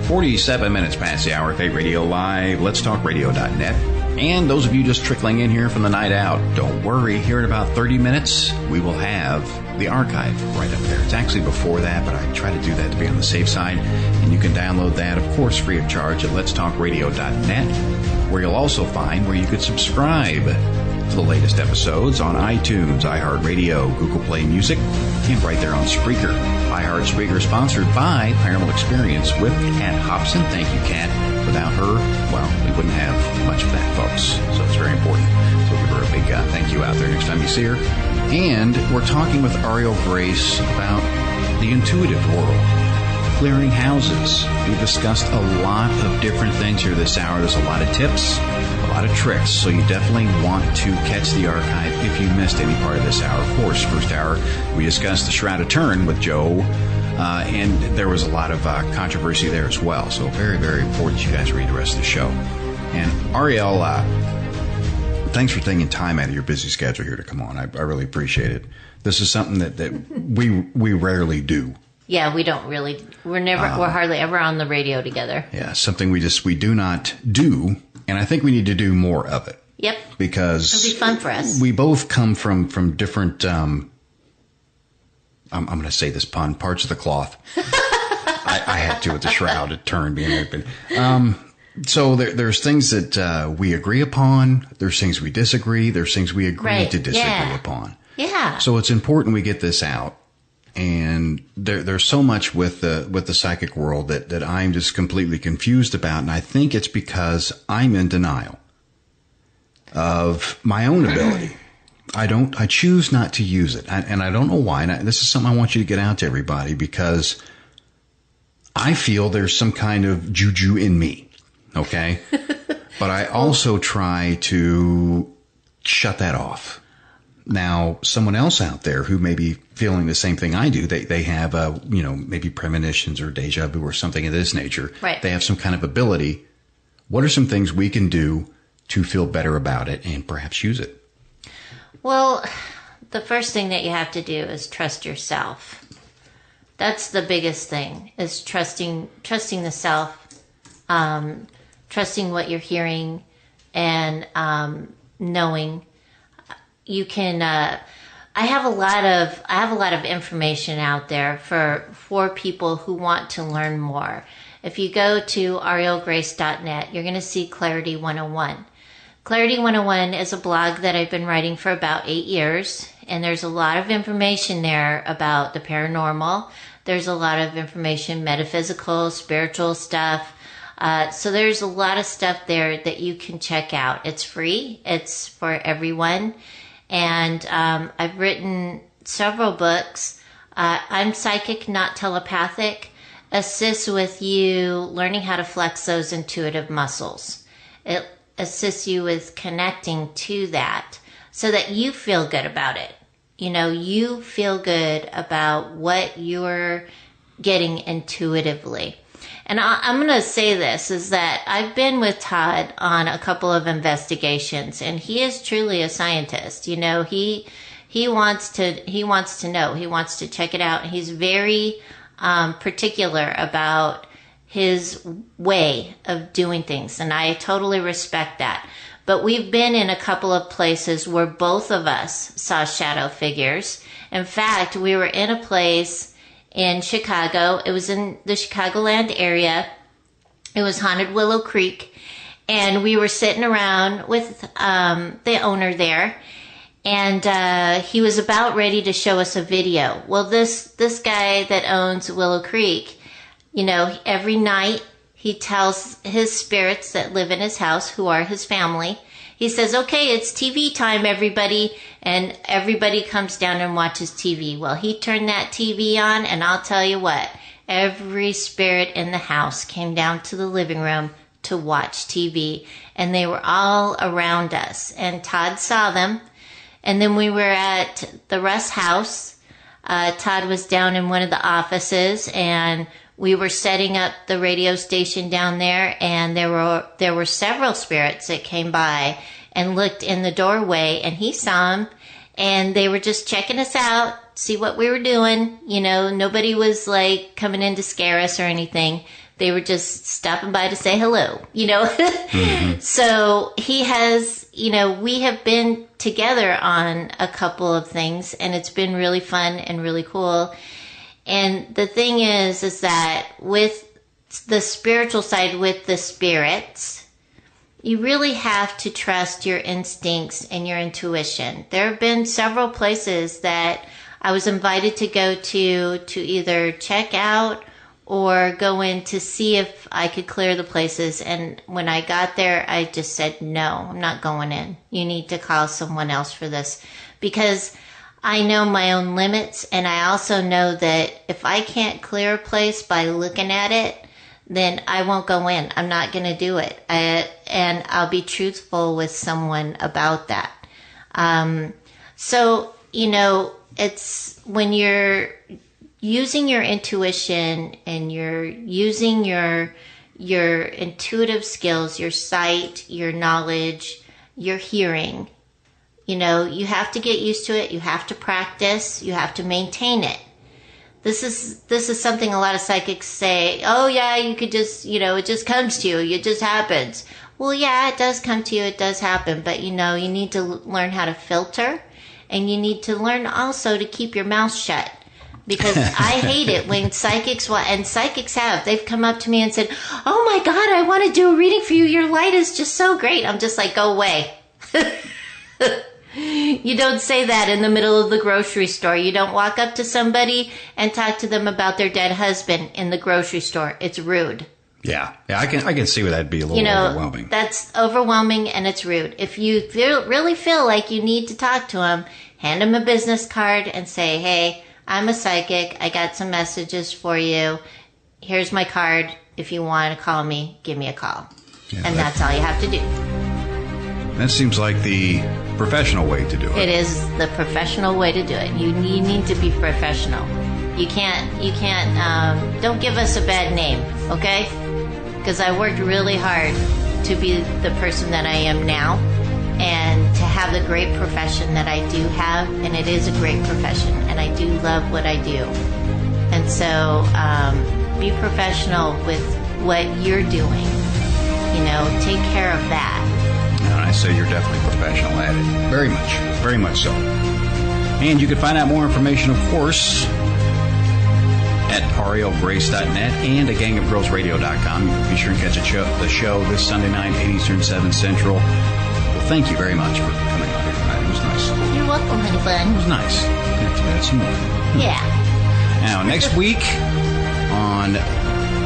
47 minutes past the hour, Fate Radio Live, letstalkradio.net. And those of you just trickling in here from the night out, don't worry, here in about 30 minutes, we will have the archive right up there. It's actually before that, but I try to do that to be on the safe side. And you can download that, of course, free of charge at letstalkradio.net, where you'll also find where you could subscribe to the latest episodes on iTunes, iHeartRadio, Google Play Music, and right there on Spreaker. iHeart Spreaker sponsored by Paranormal Experience with Kat Hobson. Thank you, Kat. Without her, well, we wouldn't have much of that, folks. So it's very important. So give her a big thank you out there next time you see her. And we're talking with Auriel Grace about the intuitive world, clearing houses. We've discussed a lot of different things here this hour. There's a lot of tips, a lot of tricks, so you definitely want to catch the archive if you missed any part of this hour. Of course, first hour, we discussed the Shroud of Turin with Joe, and there was a lot of controversy there as well. So very, very important you guys read the rest of the show. And Auriel, thanks for taking time out of your busy schedule here to come on. I really appreciate it. This is something that we rarely do. Yeah, we don't really. We're hardly ever on the radio together. Yeah, something we do not do, and I think we need to do more of it. Yep. Because it'll be fun for us. We both come from different. I'm going to say this pun: parts of the cloth. I had to with the Shroud of Turin being open. So there's things that we agree upon. There's things we disagree. There's things we agree to disagree upon. Yeah. So it's important we get this out. And there's so much with the psychic world that I'm just completely confused about. And I think it's because I'm in denial of my own ability. I choose not to use it. And I don't know why. And this is something I want you to get out to everybody, because I feel there's some kind of juju in me. Okay. But I also try to shut that off. Now, someone else out there who may be feeling the same thing I do, they have, maybe premonitions or deja vu or something of this nature. Right. They have some kind of ability. What are some things we can do to feel better about it and perhaps use it? Well, the first thing that you have to do is trust yourself. That's the biggest thing, is trusting the self, trusting what you're hearing, and knowing. You can. I have a lot of information out there for people who want to learn more. If you go to aurielgrace.net, you're going to see Clarity 101. Clarity 101 is a blog that I've been writing for about 8 years. and there's a lot of information there about the paranormal. There's a lot of information, metaphysical, spiritual stuff. So there's a lot of stuff there that you can check out. It's free. It's for everyone. And I've written several books. I'm Psychic, Not Telepathic. Assists with you learning how to flex those intuitive muscles. It assists you with connecting to that so that you feel good about it. You know, you feel good about what you're getting intuitively. And I'm going to say this, is that I've been with Todd on a couple of investigations, and he is truly a scientist. You know, he wants to know, he wants to check it out. He's very particular about his way of doing things, and I totally respect that. But we've been in a couple of places where both of us saw shadow figures. In fact, we were in a place in Chicago. It was in the Chicagoland area. It was Haunted Willow Creek, and we were sitting around with the owner there. And he was about ready to show us a video. Well, this guy that owns Willow Creek, you know, every night he tells his spirits that live in his house, who are his family, he says, okay, it's TV time, everybody. And everybody comes down and watches TV. Well, he turned that TV on, and I'll tell you what, every spirit in the house came down to the living room to watch TV. And they were all around us. And Todd saw them. And then we were at the Russ house. Todd was down in one of the offices, and we were setting up the radio station down there, and there were several spirits that came by and looked in the doorway, and he saw them, and they were just checking us out, see what we were doing. You know, nobody was like coming in to scare us or anything. They were just stopping by to say hello, you know. Mm-hmm. So he has, you know, we have been together on a couple of things, and it's been really fun and really cool. And the thing is that with the spiritual side, with the spirits, you really have to trust your instincts and your intuition. There have been several places that I was invited to go to either check out or go in to see if I could clear the places. And when I got there, I just said, no, I'm not going in. You need to call someone else for this, because I know my own limits. And I also know that if I can't clear a place by looking at it, then I won't go in. I'm not going to do it. And I'll be truthful with someone about that. So, you know, it's when you're using your intuition and you're using your intuitive skills, your sight, your knowledge, your hearing, you know, you have to get used to it. You have to practice. You have to maintain it. This is something a lot of psychics say, oh yeah, you could just, you know, it just comes to you. It just happens. Well, yeah, it does come to you. It does happen. But, you know, you need to learn how to filter, and you need to learn also to keep your mouth shut. Because I hate it when psychics, they've come up to me and said, oh my God, I want to do a reading for you. Your light is just so great. I'm just like, go away. You don't say that in the middle of the grocery store. You don't walk up to somebody and talk to them about their dead husband in the grocery store. It's rude. Yeah, I can see where that'd be a little overwhelming. That's overwhelming, and it's rude. If you really feel like you need to talk to them, hand them a business card and say, hey, I'm a psychic. I got some messages for you. Here's my card. If you want to call me, give me a call. Yeah, and that's all you have to do. That seems like the professional way to do it. It is the professional way to do it. You need to be professional. You can't, don't give us a bad name, okay? Because I worked really hard to be the person that I am now, and to have the great profession that I do have, and it is a great profession, and I do love what I do. And so be professional with what you're doing. You know, take care of that. And I say you're definitely professional at it. Very much so. And you can find out more information, of course, at aurielgrace.net and at gangofgirlsradio.com. Be sure and catch the show this Sunday night, 8 Eastern, 7 Central. Well, thank you very much for coming on here tonight. It was nice. You're welcome, honey bun. It was nice. We'll have to do that some more. Yeah. Now, next week on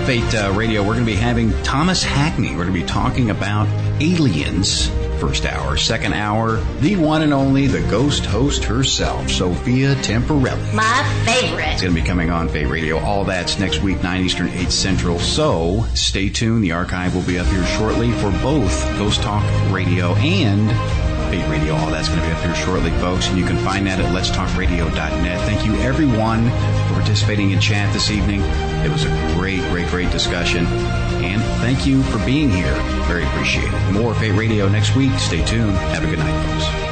Fate Radio, we're going to be having Thomas Hackney. We're going to be talking about aliens. First hour. Second hour, the one and only, the ghost host herself, Sophia Temporelli. My favorite. It's going to be coming on Fate Radio. All that's next week, 9 Eastern, 8 Central. So stay tuned. The archive will be up here shortly for both Ghost Talk Radio and Fate Radio. All that's going to be up here shortly, folks. And you can find that at letstalkradio.net. Thank you, everyone, for participating in chat this evening. It was a great discussion. And thank you for being here. Very appreciated. More Fate Radio next week. Stay tuned. Have a good night, folks.